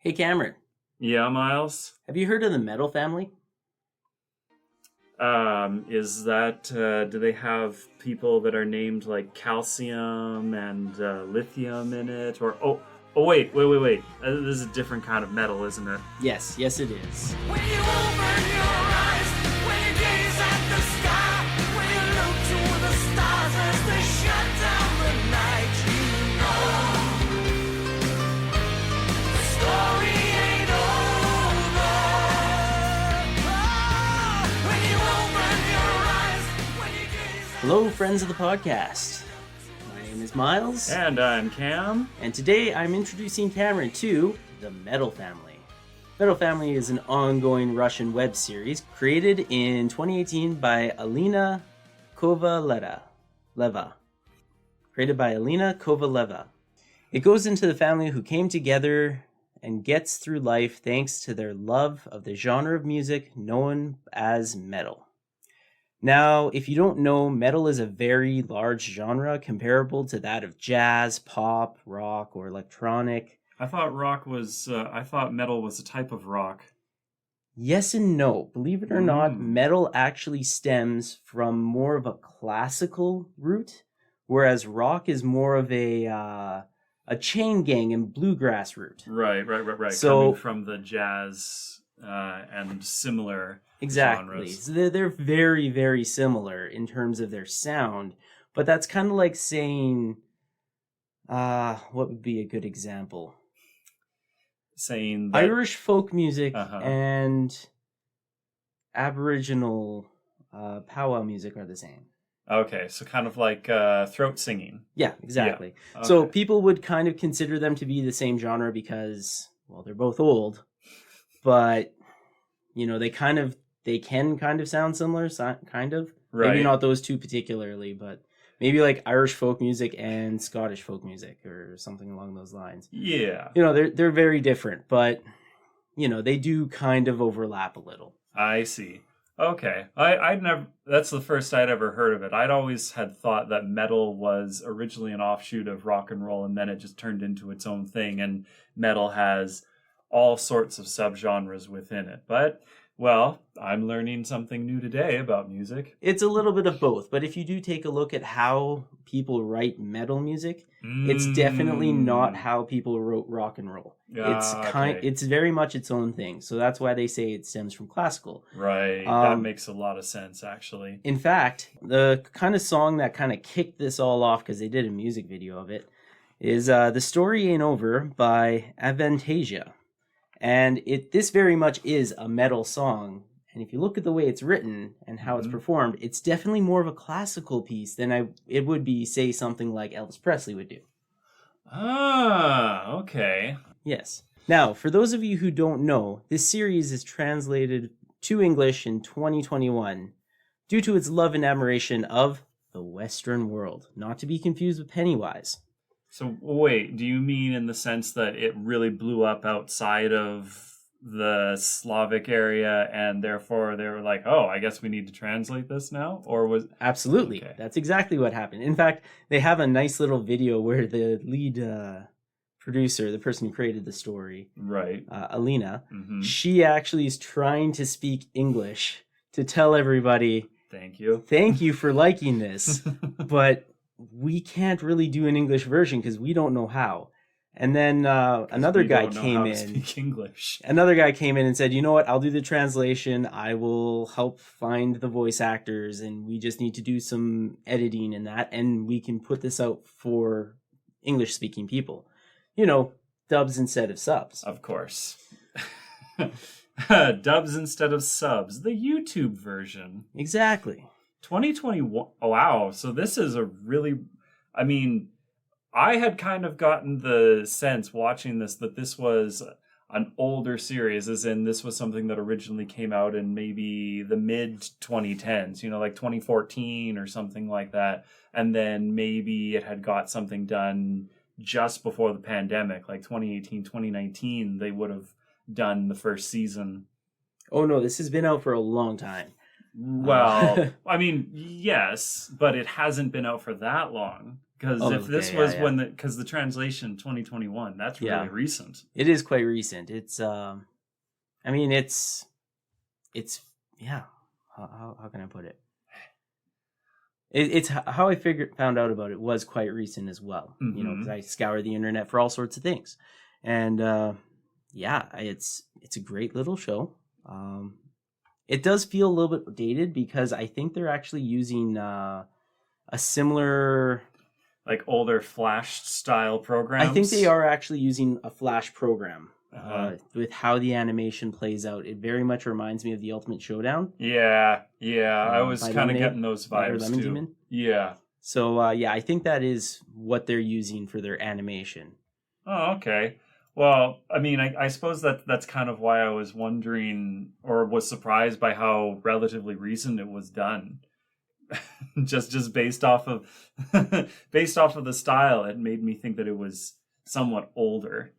Hey Cameron, Yeah, Myles. have you heard of the metal family? Is that do they have people that are named like calcium and lithium in it? Wait. This is a different kind of metal, isn't it? Yes, it is. When you open your eyes, when you gaze at the sky, when you look to the stars as they shut down the night, you know the story ain't over. Oh, when you open your eyes, when you gaze at Hello, friends of the podcast. My name is Myles, And I'm Cam. and today I'm introducing Cameron to the Metal Family. Metal Family is an ongoing Russian web series created in 2018 by Alina Kovaleva. Created by Alina Kovaleva. It goes into the family who came together and gets through life thanks to their love of the genre of music known as metal. Now, if you don't know, metal is a very large genre comparable to that of jazz, pop, rock, or electronic. I thought metal was a type of rock. Yes and no. Believe it or not, metal actually stems from more of a classical root, whereas rock is more of a chain gang and bluegrass root. Right. So- Coming from the jazz and similar Exactly. genres. So they're very, very similar in terms of their sound, but that's kind of like saying, what would be a good example? Saying that Irish folk music Uh-huh. and Aboriginal powwow music are the same. Okay, so kind of like throat singing. Yeah, exactly. Yeah, So okay. people would kind of consider them to be the same genre because, well, they're both old, but they can kind of sound similar, kind of. Right. Maybe not those two particularly, but maybe like Irish folk music and Scottish folk music or something along those lines. Yeah, They're very different, but they do kind of overlap a little. I see. Okay, I'd never. That's the first I'd ever heard of it. I'd always had thought that metal was originally an offshoot of rock and roll, and then it just turned into its own thing. And metal has all sorts of subgenres within it. But well, I'm learning something new today about music. It's a little bit of both, but if you do take a look at how people write metal music, it's definitely not how people wrote rock and roll. Okay. It's very much its own thing. So that's why they say it stems from classical. Right. That makes a lot of sense, actually. In fact, the kind of song that kind of kicked this all off, because they did a music video of it, is The Story Ain't Over by Avantasia. And this very much is a metal song. And if you look at the way it's written and how it's performed, it's definitely more of a classical piece than it would be, say, something like Elvis Presley would do. Ah, okay. Yes. Now, for those of you who don't know, this series is translated to English in 2021 due to its love and admiration of the Western world, not to be confused with Pennywise. So wait, do you mean in the sense that it really blew up outside of the Slavic area and therefore they were like, oh, I guess we need to translate this now? Or was... Absolutely. Okay. That's exactly what happened. In fact, they have a nice little video where the lead producer, the person who created the story, Right. Alina, Mm-hmm. she actually is trying to speak English to tell everybody, Thank you. thank you for liking this, but we can't really do an English version because we don't know how. And then another We guy don't know came how to in. speak English. Another guy came in and said, you know what, I'll do the translation. I will help find the voice actors, and we just need to do some editing in that, and we can put this out for English-speaking people. Dubs instead of subs. Of course. Dubs instead of subs. The YouTube version. Exactly. 2021. Oh, wow. So this is a really... I mean... I had kind of gotten the sense watching this that this was an older series, as in this was something that originally came out in maybe the mid 2010s, like 2014 or something like that. And then maybe it had got something done just before the pandemic, like 2018, 2019, they would have done the first season. Oh, no, this has been out for a long time. Well, I mean, yes, but it hasn't been out for that long. Because Oh, if this okay, was yeah. when because the translation 2021, that's really Yeah. recent. It is quite recent. It's I mean it's yeah. How can I put it? It's how I found out about it was quite recent as well. You know, because I scour the internet for all sorts of things, and yeah, it's a great little show. It does feel a little bit dated because I think they're actually using a similar. Like older Flash style programs. I think they are actually using a Flash program Uh-huh. with how the animation plays out. It very much reminds me of the Ultimate Showdown. Yeah. I was by kind of Lemonade, getting those by her vibes Lemon too. Demon. Yeah. So yeah, I think that is what they're using for their animation. Oh, okay. Well, I mean, I suppose that's kind of why I was wondering or was surprised by how relatively recent it was done. just based off of based off of the style, it made me think that it was somewhat older.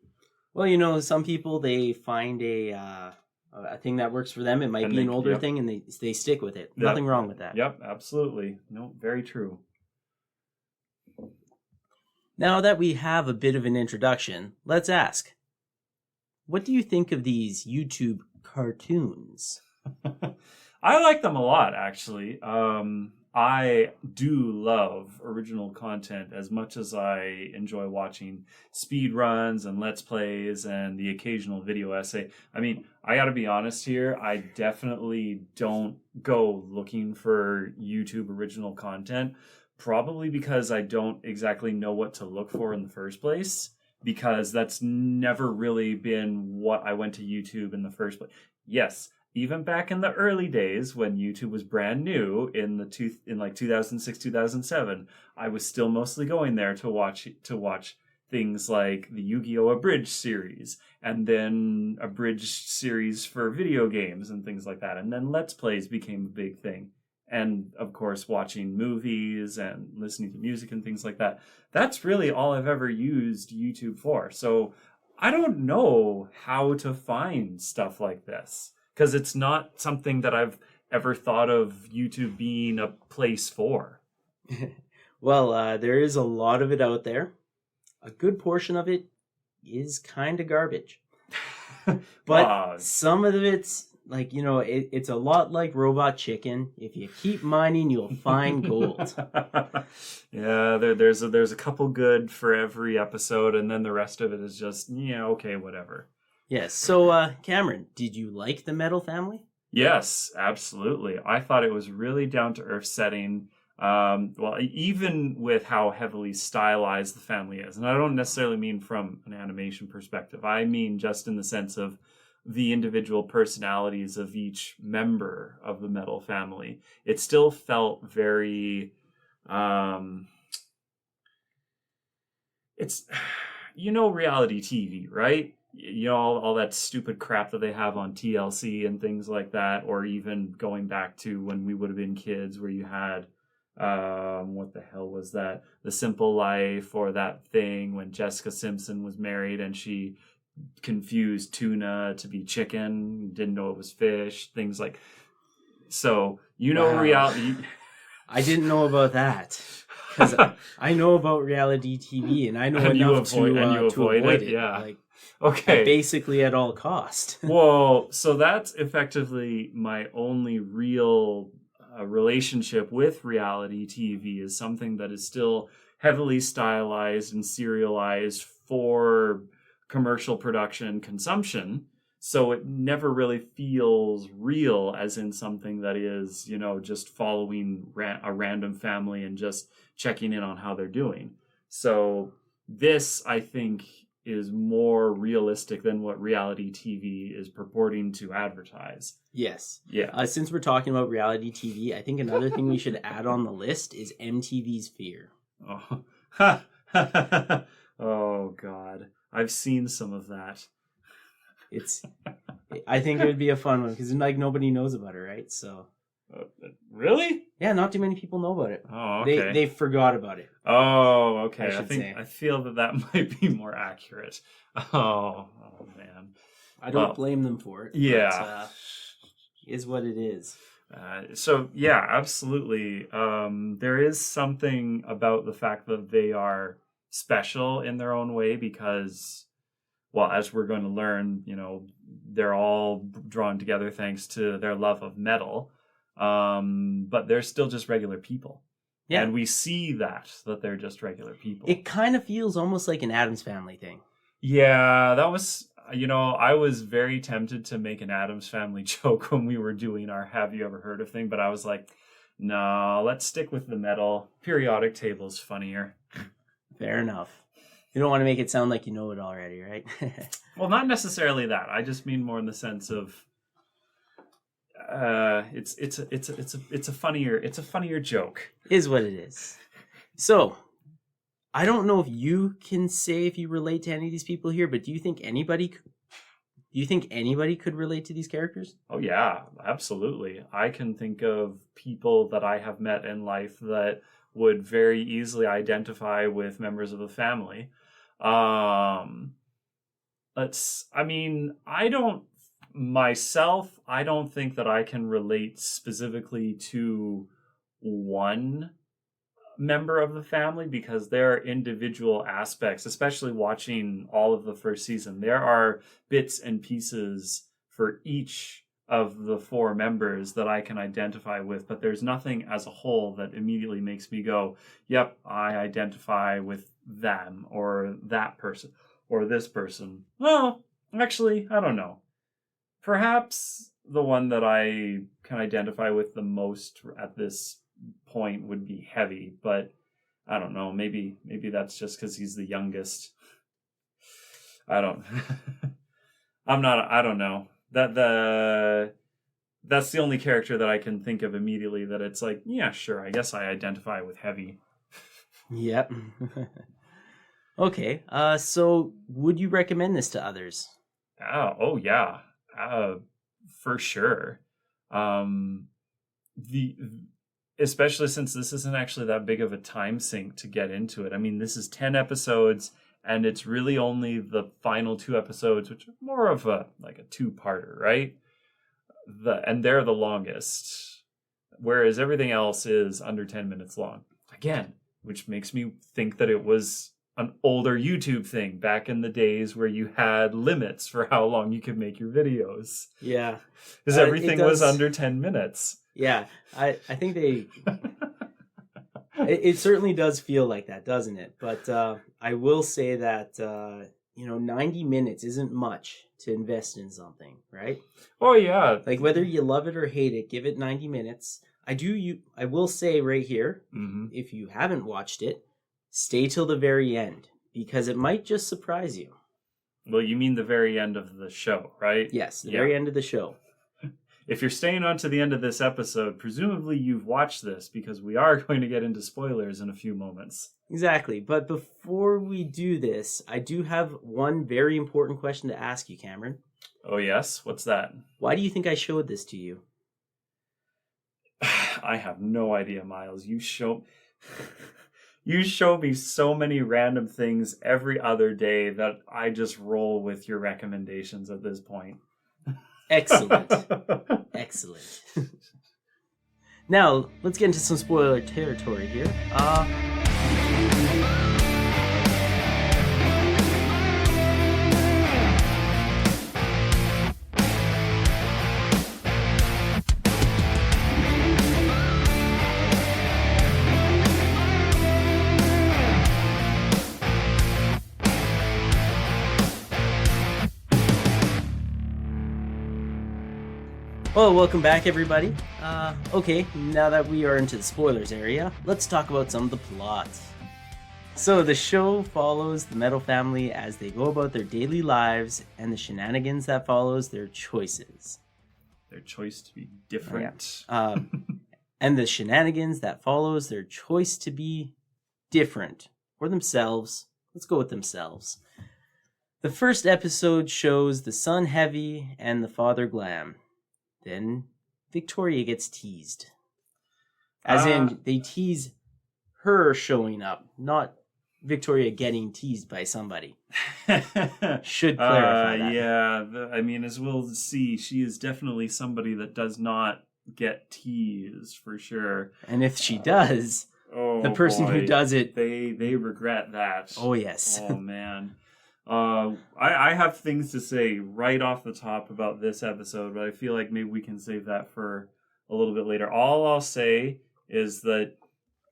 Well, you know, some people they find a thing that works for them. It might And be an they- older yep. thing, and they stick with it. Yep. Nothing wrong with that. Yep, absolutely. No, very true. Now that we have a bit of an introduction, let's ask, what do you think of these YouTube cartoons? I like them a lot, actually. I do love original content as much as I enjoy watching speed runs and let's plays and the occasional video essay. I mean, I gotta be honest here, I definitely don't go looking for YouTube original content, probably because I don't exactly know what to look for in the first place, because that's never really been what I went to YouTube in the first place. Yes, even back in the early days when YouTube was brand new in like 2006, 2007, I was still mostly going there to watch things like the Yu-Gi-Oh! Abridged series, and then abridged series for video games and things like that. And then Let's Plays became a big thing. And of course, watching movies and listening to music and things like that. That's really all I've ever used YouTube for. So I don't know how to find stuff like this, because it's not something that I've ever thought of YouTube being a place for. Well, there is a lot of it out there. A good portion of it is kind of garbage. But some of it's like, you know, it's a lot like Robot Chicken. If you keep mining, you'll find gold. Yeah, there's a couple good for every episode, and then the rest of it is just, yeah, okay, whatever. Yes. So, Cameron, did you like the Metal Family? Yes, absolutely. I thought it was really down-to-earth setting. Well, even with how heavily stylized the family is. And I don't necessarily mean from an animation perspective. I mean just in the sense of the individual personalities of each member of the Metal Family. It still felt very... it's... You know reality TV, right? You know, all that stupid crap that they have on TLC and things like that, or even going back to when we would have been kids where you had... what the hell was that? The Simple Life, or that thing when Jessica Simpson was married and she confused tuna to be chicken, didn't know it was fish, things like. So, you know, Wow. reality. I didn't know about that. Because I know about reality TV, and I know And you enough to avoid it. yeah. Like, Okay. basically at all cost. Well, so that's effectively my only real relationship with reality TV, is something that is still heavily stylized and serialized for commercial production consumption. So it never really feels real, as in something that is, you know, just following a random family and just checking in on how they're doing. So this, I think, is more realistic than what reality TV is purporting to advertise. Yes. Yeah. Since we're talking about reality TV, I think another thing we should add on the list is MTV's Fear. Oh. Oh, God. I've seen some of that. I think it would be a fun one because like nobody knows about it, right? So Really? yeah, not too many people know about it. Oh, okay. They forgot about it. Oh, okay. I should say. I feel that might be more accurate. Oh man. I don't Well, blame them for it. yeah. But, is what it is. So yeah, absolutely. There is something about the fact that they are special in their own way because, well, as we're going to learn, they're all drawn together thanks to their love of metal. But they're still just regular people. Yeah. And we see that they're just regular people. It kind of feels almost like an Addams Family thing. Yeah, that was, I was very tempted to make an Addams Family joke when we were doing our Have You Ever Heard of thing, but I was like, no, let's stick with the metal. Periodic table's funnier. Fair enough. You don't want to make it sound like you know it already, right? Well, not necessarily that. I just mean more in the sense of it's a funnier joke. Is what it is. So, I don't know if you can say if you relate to any of these people here, but do you think anybody could relate to these characters? Oh yeah, absolutely. I can think of people that I have met in life that would very easily identify with members of the family. I don't think that I can relate specifically to one member of the family because there are individual aspects, especially watching all of the first season. There are bits and pieces for each of the four members that I can identify with, but there's nothing as a whole that immediately makes me go, yep, I identify with them or that person or this person. Well, actually, I don't know. Perhaps the one that I can identify with the most at this point would be Heavy, but I don't know. Maybe that's just because he's the youngest. I don't. I don't know. That's the only character that I can think of immediately that it's like, yeah, sure, I guess I identify with Heavy. Yep. Okay. So would you recommend this to others? Oh yeah. For sure. Especially since this isn't actually that big of a time sink to get into it. I mean, this is 10 episodes and it's really only the final 2 episodes, which are more of a two-parter, right? And they're the longest, whereas everything else is under 10 minutes long. Again, which makes me think that it was an older YouTube thing back in the days where you had limits for how long you could make your videos. Yeah. Because everything was under 10 minutes. Yeah, I think it certainly does feel like that, doesn't it? But I will say that 90 minutes isn't much to invest in something, right? Oh yeah. Like whether you love it or hate it, give it 90 minutes. I will say right here, if you haven't watched it, stay till the very end because it might just surprise you. Well, you mean the very end of the show, right? Yes, the very end of the show. If you're staying on to the end of this episode, presumably you've watched this because we are going to get into spoilers in a few moments. Exactly. But before we do this, I do have one very important question to ask you, Cameron. Oh, yes? What's that? Why do you think I showed this to you? I have no idea, Myles. You show me so many random things every other day that I just roll with your recommendations at this point. Excellent. Excellent. Now, let's get into some spoiler territory here. Well, welcome back, everybody. Okay, now that we are into the spoilers area, let's talk about some of the plot. So, the show follows the Metal family as they go about their daily lives and the shenanigans that follows their choices. Their choice to be different. Yeah. And the shenanigans that follows their choice to be different. Or themselves. Let's go with themselves. The first episode shows the son Heavy and the father Glam. Then Victoria gets teased. As in, they tease her showing up, not Victoria getting teased by somebody. Should clarify that. Yeah, I mean, as we'll see, she is definitely somebody that does not get teased for sure. And if she does, Oh, the person who boy. does it, they regret that. oh yes. Oh man. I have things to say right off the top about this episode, but I feel like maybe we can save that for a little bit later. All I'll say is that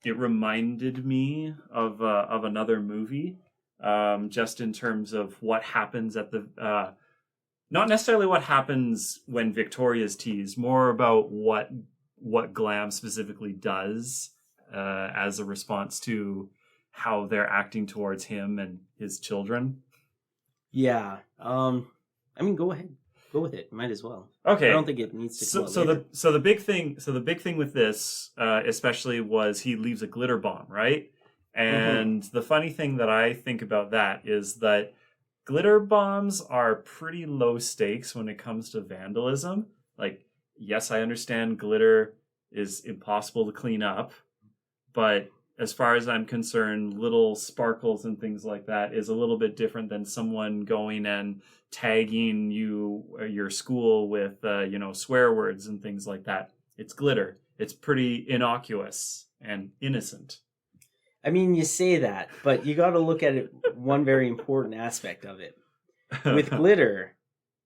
it reminded me of another movie, just in terms of what happens at the not necessarily what happens when Victoria's teased, more about what Glam specifically does as a response to how they're acting towards him and his children. Yeah. I mean, go ahead. Go with it. Might as well. Okay. I don't think it needs to. So the big thing with this, especially, was he leaves a glitter bomb, right? And the funny thing that I think about that is that glitter bombs are pretty low stakes when it comes to vandalism. Like, yes, I understand glitter is impossible to clean up, but as far as I'm concerned, little sparkles and things like that is a little bit different than someone going and tagging your school with swear words and things like that. It's glitter. It's pretty innocuous and innocent. I mean, you say that, but you got to look at it. One very important aspect of it with glitter,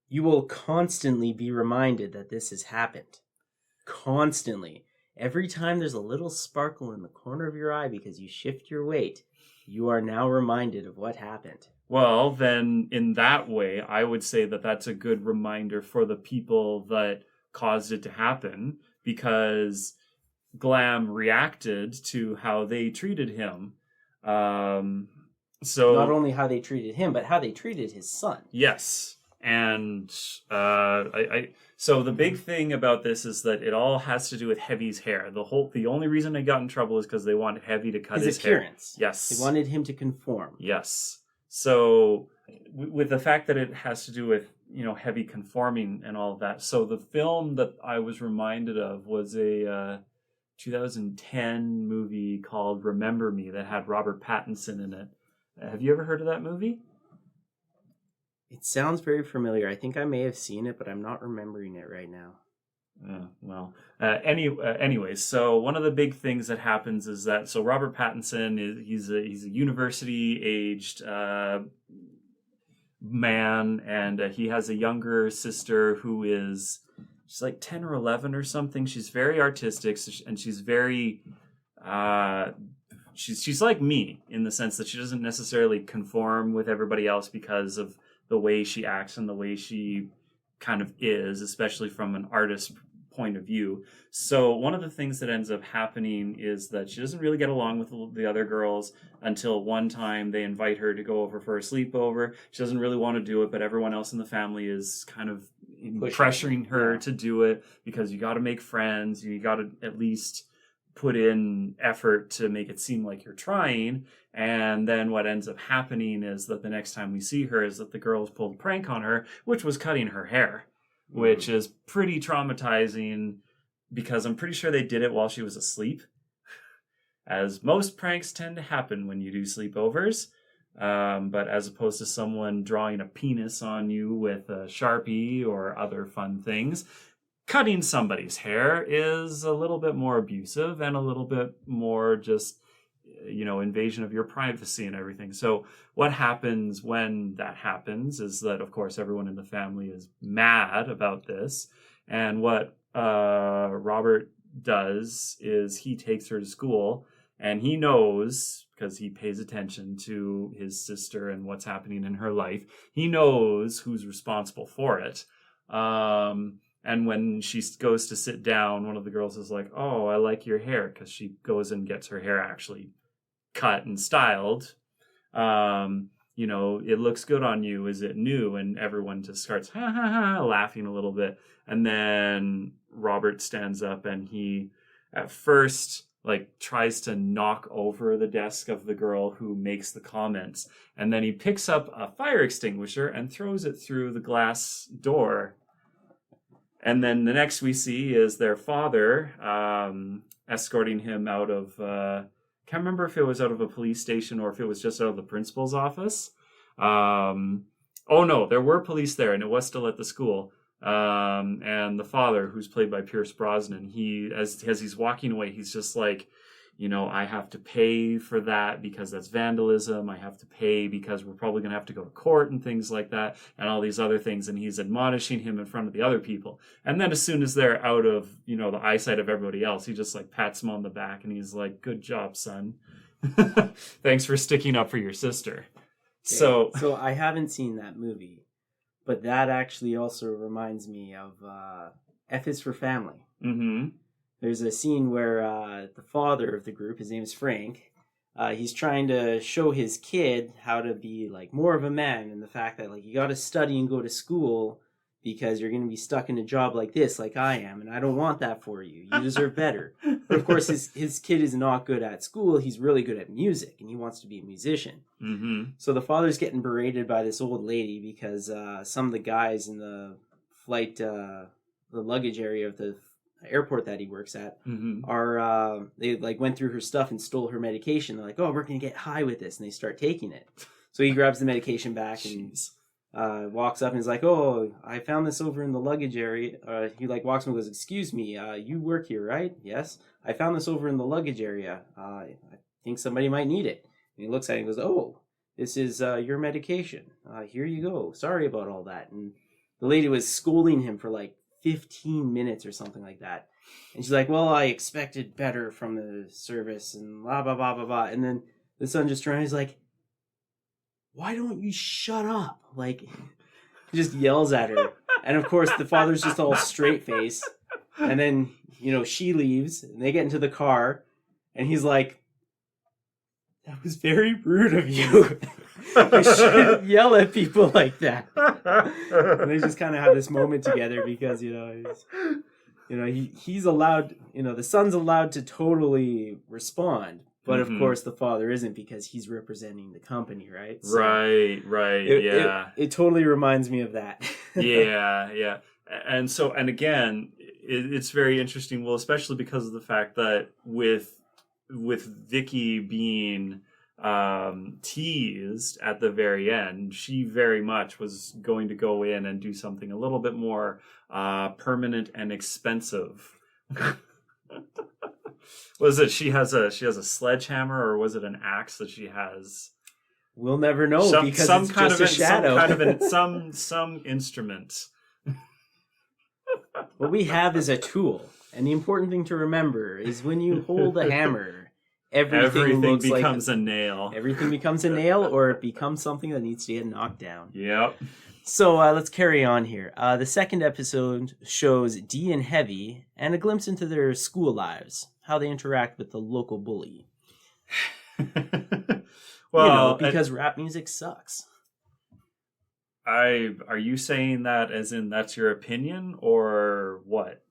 you will constantly be reminded that this has happened. Constantly. Every time there's a little sparkle in the corner of your eye because you shift your weight, you are now reminded of what happened. Well, then in that way, I would say that that's a good reminder for the people that caused it to happen, because Glam reacted to how they treated him. So not only how they treated him, but how they treated his son. Yes. And so the big thing about this is that it all has to do with Heavy's hair. The only reason they got in trouble is because they wanted Heavy to cut his appearance. Hair. Yes. They wanted him to conform. Yes. So with the fact that it has to do with, Heavy conforming and all of that. So the film that I was reminded of was a 2010 movie called Remember Me that had Robert Pattinson in it. Have you ever heard of that movie? It sounds very familiar. I think I may have seen it, but I'm not remembering it right now. Anyways, so one of the big things that happens is that Robert Pattinson he's a university aged man, and he has a younger sister who she's like 10 or 11 or something. She's very artistic, and she's very she's like me in the sense that she doesn't necessarily conform with everybody else because of the way she acts and the way she kind of is, especially from an artist point of view. So one of the things that ends up happening is that she doesn't really get along with the other girls until one time they invite her to go over for a sleepover. She doesn't really want to do it, but everyone else in the family is kind of pressuring her to do it, because you got to make friends. You got to at least put in effort to make it seem like you're trying. And then what ends up happening is that the next time we see her is that the girls pulled a prank on her, which was cutting her hair, which is pretty traumatizing, because I'm pretty sure they did it while she was asleep, as most pranks tend to happen when you do sleepovers. But as opposed to someone drawing a penis on you with a Sharpie or other fun things, cutting somebody's hair is a little bit more abusive and a little bit more just, invasion of your privacy and everything. So what happens when that happens is that, of course, everyone in the family is mad about this. And what Robert does is he takes her to school, and he knows, because he pays attention to his sister and what's happening in her life, he knows who's responsible for it. And when she goes to sit down, one of the girls is like, "Oh, I like your hair," because she goes and gets her hair actually cut and styled. It looks good on you. Is it new? And everyone just starts laughing a little bit. And then Robert stands up, and he at first tries to knock over the desk of the girl who makes the comments. And then he picks up a fire extinguisher and throws it through the glass door. And then the next we see is their father escorting him out of, can't remember if it was out of a police station or if it was just out of the principal's office. Oh no, there were police there, and it was still at the school. And the father, who's played by Pierce Brosnan, he as he's walking away, he's just like, I have to pay for that because that's vandalism. I have to pay because we're probably going to have to go to court and things like that and all these other things. And he's admonishing him in front of the other people. And then as soon as they're out of, the eyesight of everybody else, he just like pats him on the back and he's like, good job, son. Thanks for sticking up for your sister. Okay. So I haven't seen that movie, but that actually also reminds me of F is for Family. Mm-hmm. There's a scene where the father of the group, his name is Frank, he's trying to show his kid how to be like more of a man, and the fact that like you got to study and go to school because you're going to be stuck in a job like this, like I am, and I don't want that for you. You deserve better. But of course, his kid is not good at school. He's really good at music, and he wants to be a musician. Mm-hmm. So the father's getting berated by this old lady because some of the guys in the flight, the luggage area of the airport that he works at, are they like went through her stuff and stole her medication. They're like, oh, we're gonna get high with this, and they start taking it. So he grabs the medication back and walks up and is like, oh, I found this over in the luggage area. He like walks up and goes, excuse me, you work here, right? Yes, I found this over in the luggage area. I think somebody might need it. And he looks at it and goes, oh, this is your medication. Here you go. Sorry about all that. And the lady was scolding him for like 15 minutes or something like that. And she's like, well, I expected better from the service and blah, blah, blah, blah, blah. And then the son just turns, he's like, why don't you shut up? Like, he just yells at her. And of course, the father's just all straight face. And then, she leaves and they get into the car and he's like, that was very rude of you. You shouldn't yell at people like that. And they just kind of have this moment together because, he's allowed, the son's allowed to totally respond. But of course the father isn't because he's representing the company, right? So right, yeah. It totally reminds me of that. yeah. And again, it's very interesting, well, especially because of the fact that with Vicky being teased at the very end, she very much was going to go in and do something a little bit more permanent and expensive. Was it she has a sledgehammer, or was it an axe that she has? We'll never know because some it's kind just of a shadow. some instrument. What we have is a tool, and the important thing to remember is when you hold a hammer, everything becomes a nail. Everything becomes a nail, or it becomes something that needs to get knocked down. Yep. So let's carry on here. The second episode shows Dee and Heavy and a glimpse into their school lives, how they interact with the local bully. Well, because rap music sucks. Are you saying that as in that's your opinion, or what?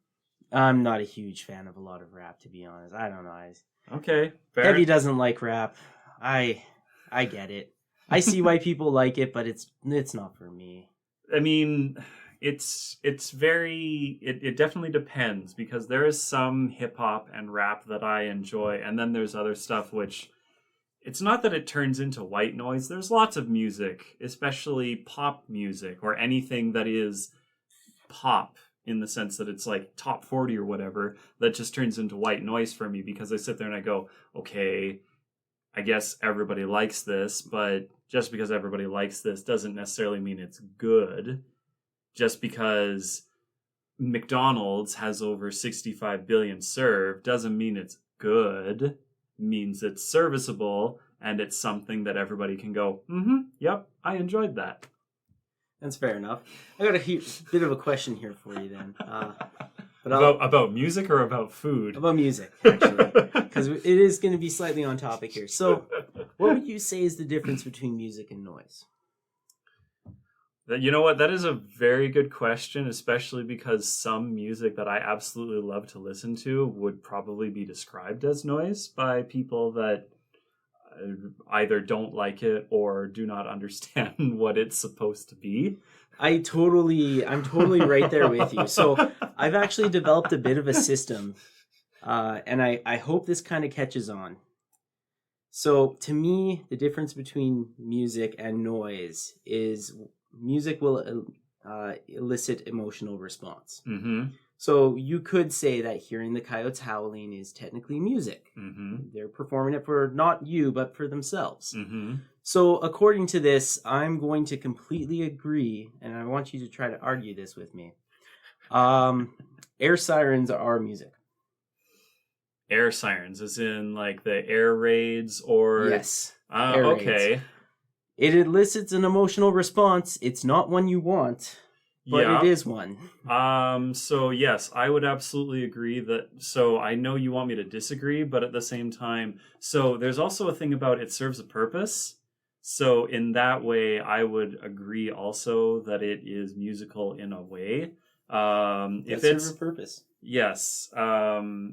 I'm not a huge fan of a lot of rap, to be honest. I don't know. Okay, fair. Heavy doesn't like rap. I get it. I see why people like it, but it's not for me. I mean, it's very it definitely depends, because there is some hip hop and rap that I enjoy, and then there's other stuff which it's not that it turns into white noise. There's lots of music, especially pop music or anything that is pop in the sense that it's like top 40 or whatever, that just turns into white noise for me, because I sit there and I go, okay, I guess everybody likes this, but just because everybody likes this doesn't necessarily mean it's good. Just because McDonald's has over 65 billion served doesn't mean it's good. It means it's serviceable, and it's something that everybody can go, yep, I enjoyed that. That's fair enough. I got a bit of a question here for you then. About music or about food? About music, actually, because it is going to be slightly on topic here. So, what would you say is the difference between music and noise? You know what? That is a very good question, especially because some music that I absolutely love to listen to would probably be described as noise by people that either don't like it or do not understand what it's supposed to be. I'm totally right there with you. So I've actually developed a bit of a system, and I hope this kind of catches on. So to me, the difference between music and noise is music will elicit emotional response. Mm-hmm. So you could say that hearing the coyotes howling is technically music. Mm-hmm. They're performing it for not you, but for themselves. Mm-hmm. So according to this, I'm going to completely agree, and I want you to try to argue this with me. Air sirens are music. Air sirens, as in like the air raids, or Yes. Air raids. Okay. It elicits an emotional response. It's not one you want, but Yeah. it is one. So yes, I would absolutely agree that. So I know you want me to disagree, but at the same time, so there's also a thing about it serves a purpose. So in that way, I would agree also that it is musical in a way. If It it's serve a purpose. yes,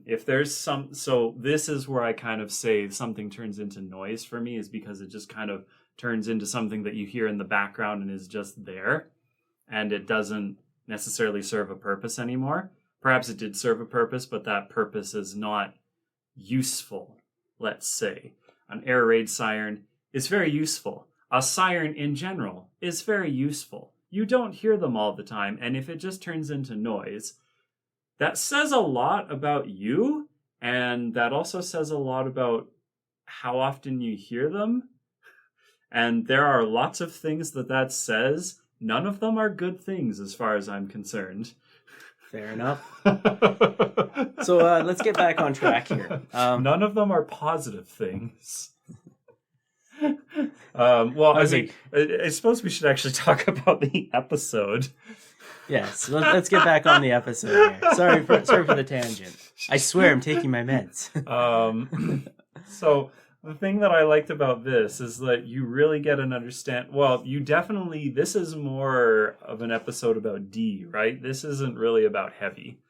if there's so this is where I kind of say something turns into noise for me, is because it just kind of turns into something that you hear in the background and is just there, and it doesn't necessarily serve a purpose anymore. Perhaps it did serve a purpose, but that purpose is not useful, let's say. An air raid siren is very useful. A siren in general is very useful. You don't hear them all the time, and if it just turns into noise, that says a lot about you, and that also says a lot about how often you hear them. And there are lots of things that says. None of them are good things as far as I'm concerned. Fair enough. So let's get back on track here. None of them are positive things. Well, Okay. I suppose we should actually talk about the episode. Yes, let's get back on the episode here. Sorry for the tangent. I swear I'm taking my meds. So the thing that I liked about this is that you really get an understand. Well, you definitely. This is more of an episode about D, right? This isn't really about Heavy.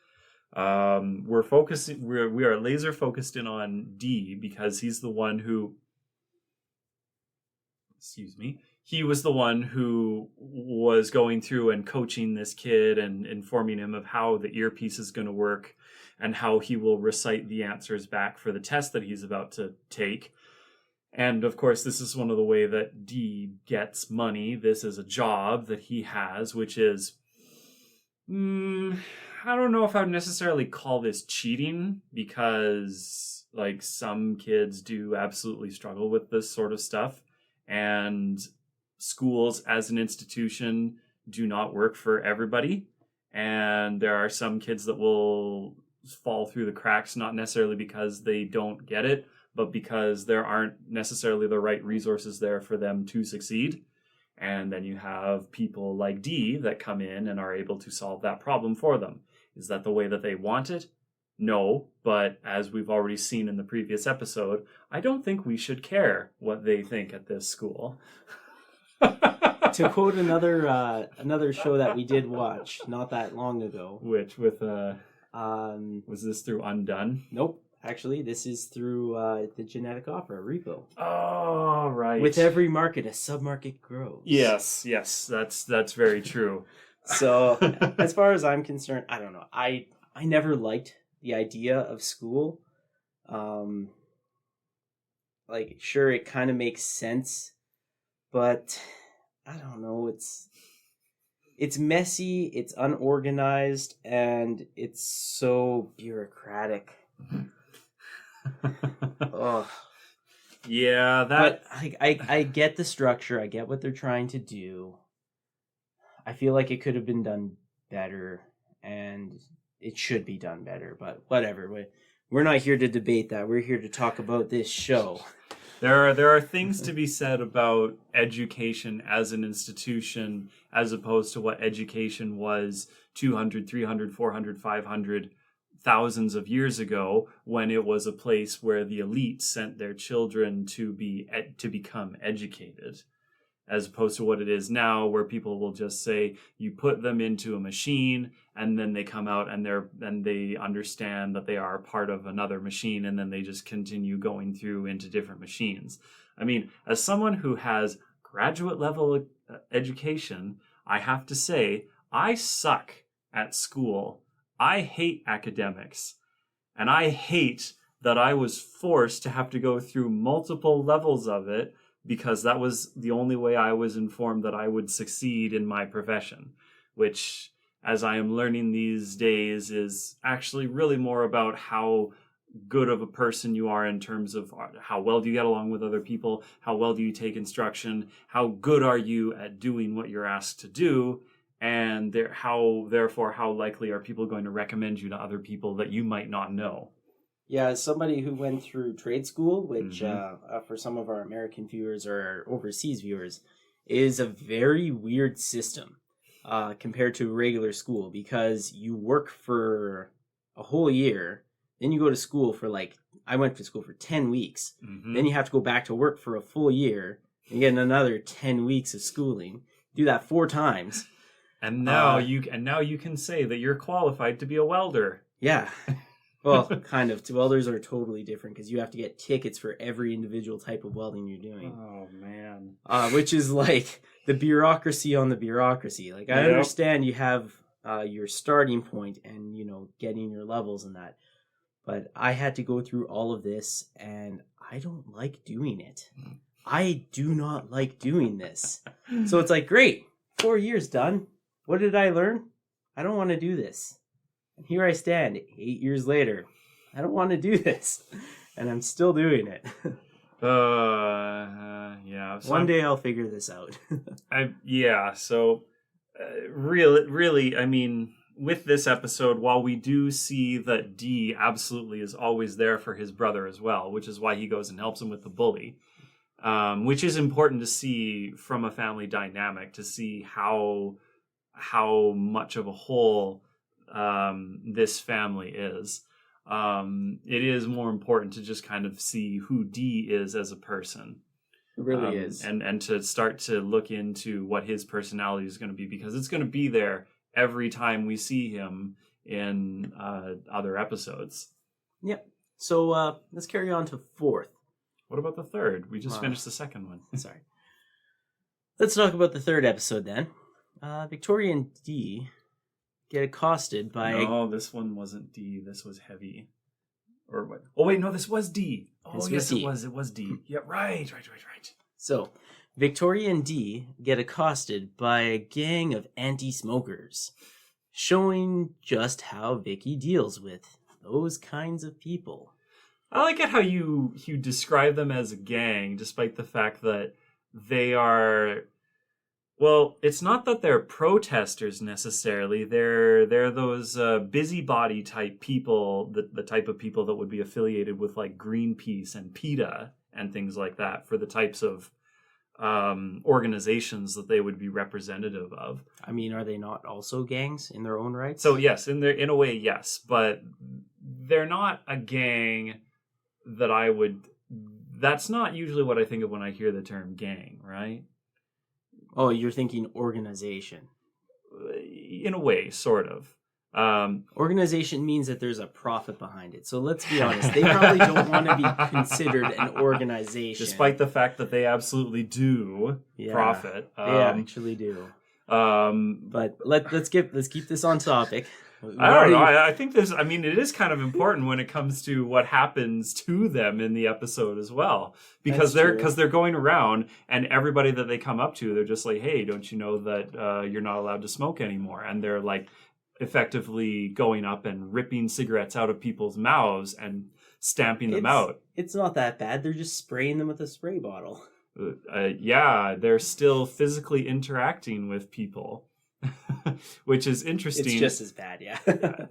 We're focusing. We are laser focused in on D because he's the one who. Excuse me. He was the one who was going through and coaching this kid and informing him of how the earpiece is going to work and how he will recite the answers back for the test that he's about to take. And of course, this is one of the way that D gets money. This is a job that he has, which is, I don't know if I would necessarily call this cheating, because like some kids do absolutely struggle with this sort of stuff. And schools as an institution do not work for everybody. And there are some kids that will fall through the cracks, not necessarily because they don't get it, but because there aren't necessarily the right resources there for them to succeed. And then you have people like D that come in and are able to solve that problem for them. Is that the way that they want it? No, but as we've already seen in the previous episode, I don't think we should care what they think at this school. To quote another show that we did watch not that long ago. Which with was this through Undone? Nope. Actually, this is through the genetic opera, Repo. Oh, right. With every market, a submarket grows. Yes, that's very true. So, as far as I'm concerned, I don't know. I never liked the idea of school. Like, sure, it kind of makes sense, but I don't know. It's messy, it's unorganized, and it's so bureaucratic. Ugh. Yeah, But I get the structure. I get what they're trying to do. I feel like it could have been done better, and it should be done better. But whatever. We're not here to debate that. We're here to talk about this show. There are things to be said about education as an institution, as opposed to what education was 200, 300, 400, 500 thousands of years ago, when it was a place where the elite sent their children to become educated, as opposed to what it is now, where people will just say you put them into a machine and then they come out and they understand that they are part of another machine, and then they just continue going through into different machines. I mean, as someone who has graduate level education, I have to say I suck at school. I hate academics, and I hate that I was forced to have to go through multiple levels of it, because that was the only way I was informed that I would succeed in my profession, which, as I am learning these days, is actually really more about how good of a person you are in terms of how well do you get along with other people, how well do you take instruction, how good are you at doing what you're asked to do, and therefore how likely are people going to recommend you to other people that you might not know. Yeah, as somebody who went through trade school, which for some of our American viewers or our overseas viewers, is a very weird system compared to a regular school, because you work for a whole year, then you go to school for I went to school for 10 weeks, then you have to go back to work for a full year, and get another 10 weeks of schooling. Do that 4 times. And now you can say that you're qualified to be a welder. Yeah. Well, kind of. Welders are totally different because you have to get tickets for every individual type of welding you're doing. Oh, man. Which is like the bureaucracy on the bureaucracy. Like, I understand you have your starting point and, getting your levels and that. But I had to go through all of this, and I don't like doing it. I do not like doing this. So it's like, great, 4 years done. What did I learn? I don't want to do this. And here I stand 8 years later. I don't want to do this. And I'm still doing it. Yeah. So One day I'll figure this out. Really, I mean, with this episode, while we do see that Dee absolutely is always there for his brother as well, which is why he goes and helps him with the bully, which is important to see from a family dynamic, to see how much of a whole this family is. It is more important to just kind of see who Dee is as a person. It really is. And to start to look into what his personality is going to be, because it's going to be there every time we see him in other episodes. Yep. So let's carry on to 4th. What about the 3rd? We just finished the 2nd one. Sorry. Let's talk about the 3rd episode then. Victoria and Dee get accosted by... No, this one wasn't Dee. This was Heavy. Or what? Oh, wait, no, this was Dee. Oh, yes, it was. It was Dee. Yeah, right. So, Victoria and Dee get accosted by a gang of anti-smokers, showing just how Vicky deals with those kinds of people. I like it how you describe them as a gang, despite the fact that they are... Well, it's not that they're protesters necessarily. They're those busybody type people, the type of people that would be affiliated with like Greenpeace and PETA and things like that, for the types of organizations that they would be representative of. I mean, are they not also gangs in their own right? So yes, in a way, yes, but they're not a gang that I would. That's not usually what I think of when I hear the term gang, right? Oh, you're thinking organization. In a way, sort of. Organization means that there's a profit behind it. So let's be honest, they probably don't want to be considered an organization. Despite the fact that they absolutely do profit. They actually do. But let's keep this on topic. I don't know. I think this. I mean, it is kind of important when it comes to what happens to them in the episode as well, because they're going around and everybody that they come up to, they're just like, "Hey, don't you know that you're not allowed to smoke anymore?" And they're like, effectively going up and ripping cigarettes out of people's mouths and stamping them out. It's not that bad. They're just spraying them with a spray bottle. They're still physically interacting with people. Which is interesting. It's just as bad, yeah.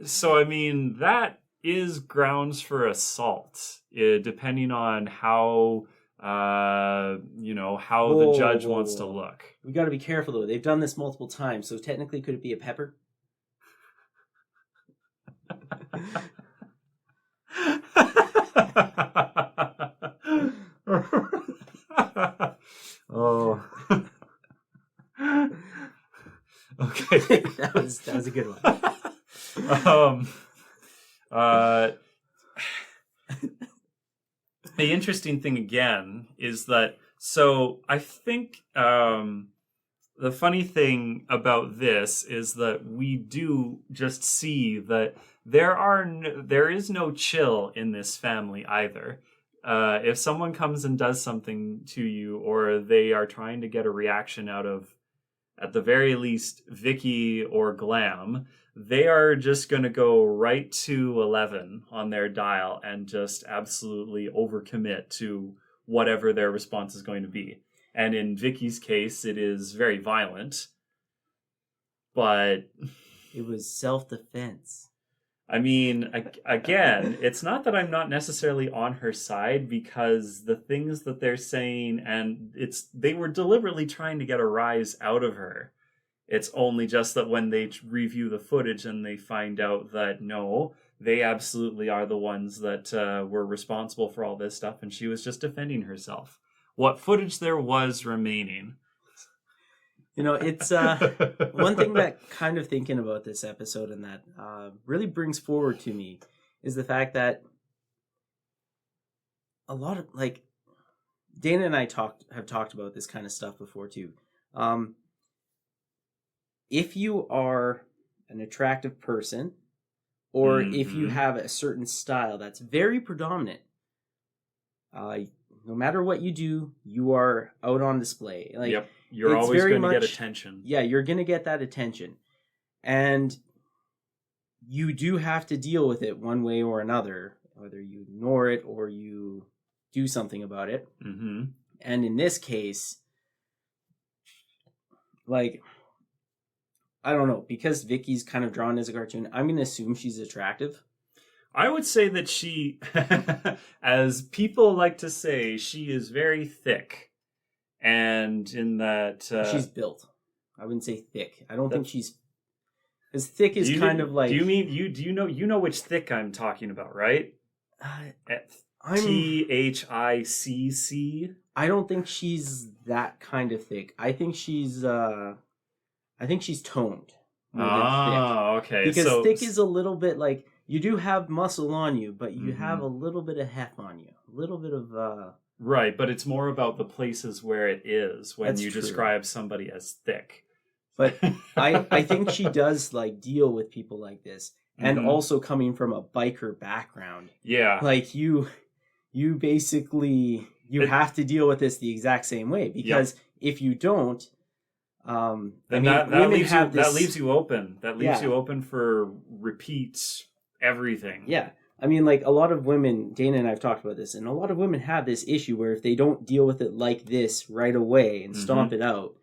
So, I mean, that is grounds for assault, depending on how, how the judge wants to look. We got to be careful, though. They've done this multiple times, so technically, could it be a pepper? Oh. Okay. that was a good one. The interesting thing again is that, so I think the funny thing about this is that we do just see that there is no chill in this family either. If someone comes and does something to you, or they are trying to get a reaction out of at the very least, Vicky or Glam, they are just going to go right to 11 on their dial and just absolutely overcommit to whatever their response is going to be. And in Vicky's case, it is very violent. But It was self-defense. I mean, again, it's not that I'm not necessarily on her side, because the things that they're saying, and they were deliberately trying to get a rise out of her. It's only just that when they review the footage and they find out that no, they absolutely are the ones that were responsible for all this stuff, and she was just defending herself. What footage there was remaining. You know, it's one thing that kind of thinking about this episode and that really brings forward to me is the fact that a lot of, like, Dana and I have talked about this kind of stuff before too. If you are an attractive person, or if you have a certain style that's very predominant, no matter what you do, you are out on display. Like, yep, you're always going to get attention. Yeah, you're going to get that attention. And you do have to deal with it one way or another, whether you ignore it or you do something about it. Mm-hmm. And in this case, like, I don't know, because Vicky's kind of drawn as a cartoon, I'm going to assume she's attractive. I would say that she, as people like to say, she is very thick. And in that... she's built. I wouldn't say thick. I don't think she's... Because thick is kind of like... Do you know which thick I'm talking about, right? THICC? I don't think she's that kind of thick. I think she's toned. More than thick. Okay. Because thick is a little bit like, you do have muscle on you, but you have a little bit of heft on you. A little bit of... Right, but it's more about the places where it is when you describe somebody as thick. But I think she does, like, deal with people like this. And also coming from a biker background. Yeah. Like, you basically... You have to deal with this the exact same way, because if you don't... then that leaves you open. That leaves you open for repeat everything. Yeah. I mean, like, a lot of women, Dana and I have talked about this, and a lot of women have this issue where if they don't deal with it like this right away and stomp it out,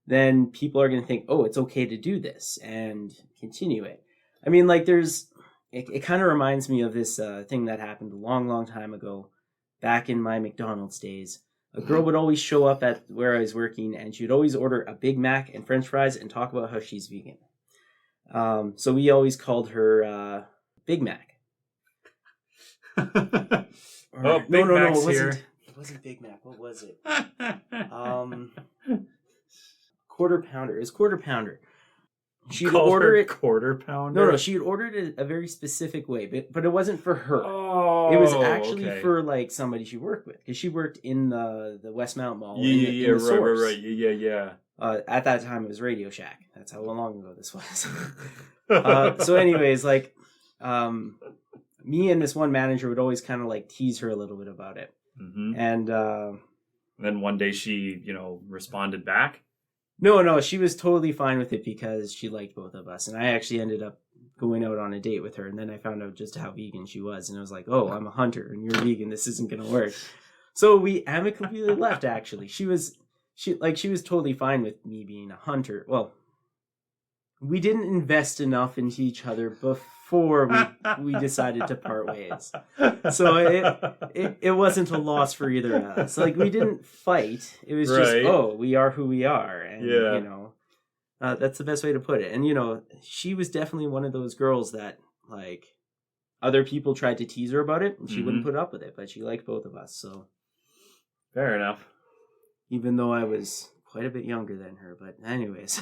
then people are going to think, oh, it's okay to do this and continue it. I mean, like, it kind of reminds me of this thing that happened a long, long time ago, back in my McDonald's days. A girl would always show up at where I was working, and she would always order a Big Mac and French fries and talk about how she's vegan. So we always called her Big Mac. Big Mac's here. It wasn't Big Mac. What was it? Quarter pounder. It was quarter pounder. She'd order it quarter pounder. No, she'd ordered it a very specific way, but it wasn't for her. Oh, it was actually for, like, somebody she worked with, because she worked in the Westmount Mall. Right. Yeah. At that time, it was Radio Shack. That's how long ago this was. So, anyways, like, me and this one manager would always kind of, like, tease her a little bit about it, and then one day she, responded back. No, she was totally fine with it because she liked both of us. And I actually ended up going out on a date with her. And then I found out just how vegan she was. And I was like, oh, I'm a hunter and you're vegan. This isn't going to work. So we amicably left, actually. She was totally fine with me being a hunter. Well, we didn't invest enough into each other before we decided to part ways. So it wasn't a loss for either of us. Like, we didn't fight. It was just, we are who we are. And, that's the best way to put it. And, she was definitely one of those girls that, like, other people tried to tease her about it, and she wouldn't put up with it, but she liked both of us, so. Fair enough. Even though I was quite a bit younger than her, but anyways.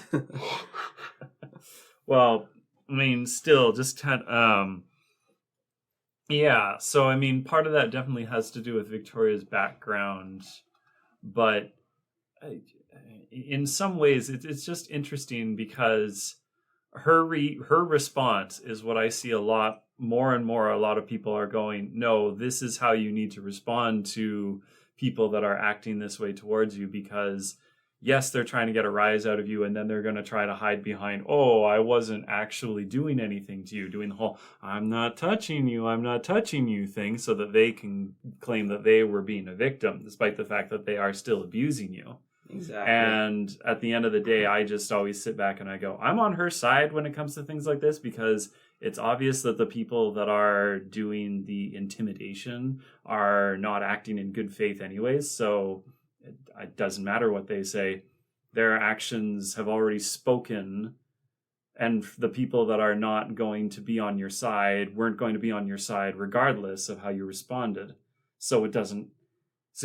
Well, I mean, still, just kind yeah, so, I mean, part of that definitely has to do with Victoria's background, but in some ways, it's just interesting because her response is what I see a lot more and more. A lot of people are going, no, this is how you need to respond to people that are acting this way towards you, because yes, they're trying to get a rise out of you, and then they're going to try to hide behind, oh, I wasn't actually doing anything to you, doing the whole I'm not touching you thing, so that they can claim that they were being a victim, despite the fact that they are still abusing you. Exactly. And at the end of the day, I just always sit back and I go, I'm on her side when it comes to things like this, because it's obvious that the people that are doing the intimidation are not acting in good faith anyways. So it doesn't matter what they say. Their actions have already spoken, and the people that are not going to be on your side weren't going to be on your side regardless of how you responded. So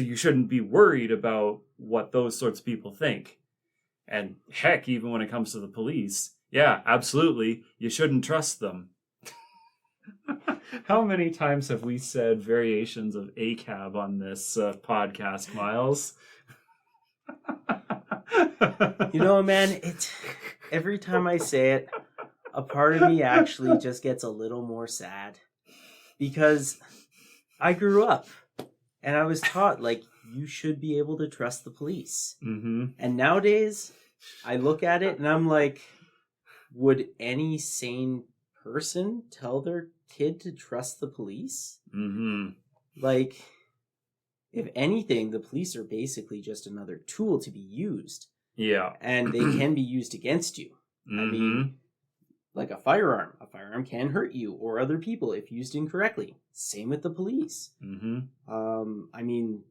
you shouldn't be worried about what those sorts of people think. And heck, even when it comes to the police, yeah, absolutely, you shouldn't trust them. How many times have we said variations of ACAB on this podcast, Myles? You know, man, every time I say it, a part of me actually just gets a little more sad, because I grew up and I was taught, like, you should be able to trust the police. Mm-hmm. And nowadays, I look at it and I'm like, would any sane person tell their kid to trust the police? Mm-hmm. Like, if anything, the police are basically just another tool to be used. Yeah. And they can be used against you. Mm-hmm. I mean, like a firearm. A firearm can hurt you or other people if used incorrectly. Same with the police. Mm-hmm. I mean,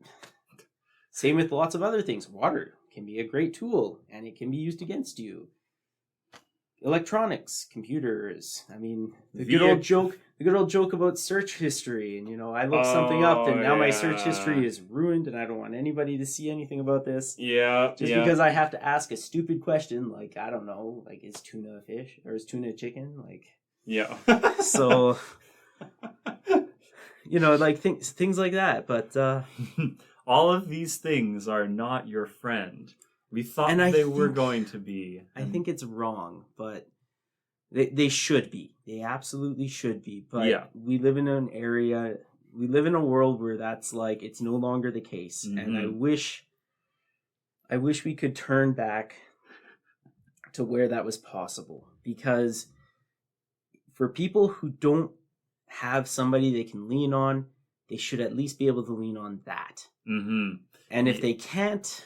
same with lots of other things. Water can be a great tool, and it can be used against you. Electronics, computers. I mean, the good old joke about search history. And, you know, I looked something up, and now my search history is ruined, and I don't want anybody to see anything about this. Yeah. Just because I have to ask a stupid question, like, I don't know, like, is tuna a fish or is tuna a chicken? Like, yeah. so, you know, like things like that. But all of these things are not your friend. We thought they were going to be. I think it's wrong, but they should be. They absolutely should be. But we live in an area, we live in a world where that's like, it's no longer the case. Mm-hmm. And I wish we could turn back to where that was possible. Because for people who don't have somebody they can lean on, they should at least be able to lean on that. Mm-hmm. And if they can't,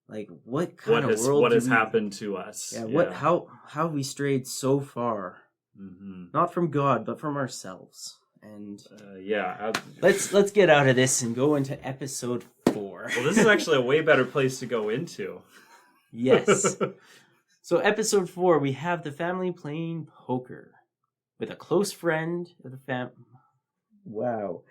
like, what kind of world what has happened to us? Yeah, how have we strayed so far? Mm-hmm. Not from God, but from ourselves. And let's get out of this and go into episode 4. Well, this is actually a way better place to go into. Yes. So episode 4, we have the family playing poker with a close friend of the family. Wow.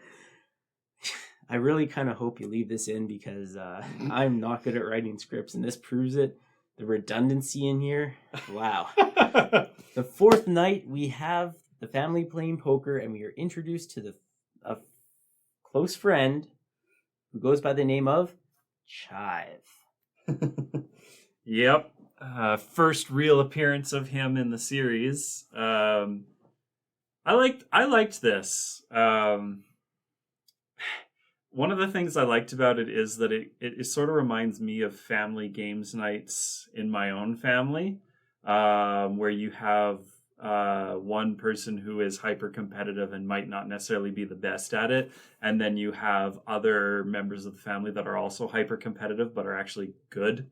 I really kind of hope you leave this in, because I'm not good at writing scripts, and this proves it. The redundancy in here. Wow. The 4th night, we have the family playing poker, and we are introduced to a close friend who goes by the name of Chive. Yep. First real appearance of him in the series. I liked this. One of the things I liked about it is that it sort of reminds me of family games nights in my own family, where you have one person who is hyper competitive and might not necessarily be the best at it, and then you have other members of the family that are also hyper competitive but are actually good,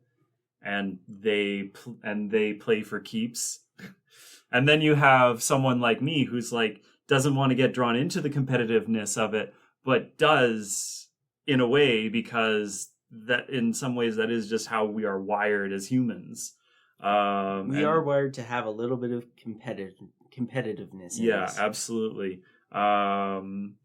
and they play for keeps. And then you have someone like me who's like doesn't want to get drawn into the competitiveness of it, but does in a way, because that in some ways that is just how we are wired as humans. We are wired to have a little bit of competitiveness. Yeah, absolutely. And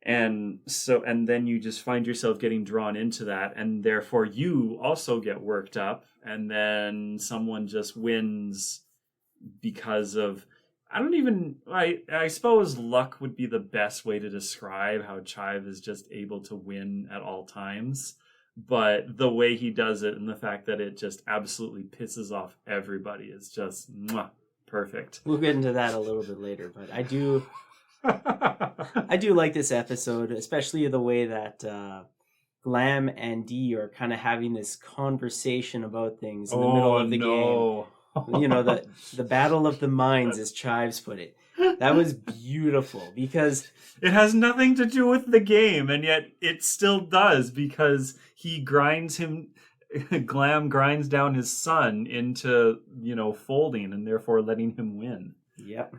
then you just find yourself getting drawn into that, and therefore you also get worked up, and then someone just wins because of, I suppose luck would be the best way to describe how Chive is just able to win at all times. But the way he does it and the fact that it just absolutely pisses off everybody is just perfect. We'll get into that a little bit later, but I do like this episode, especially the way that Glam and Dee are kind of having this conversation about things in the middle of the game. You know, the battle of the minds, as Chives put it. That was beautiful because it has nothing to do with the game, and yet it still does, because Glam grinds down his son into, folding, and therefore letting him win. Yep,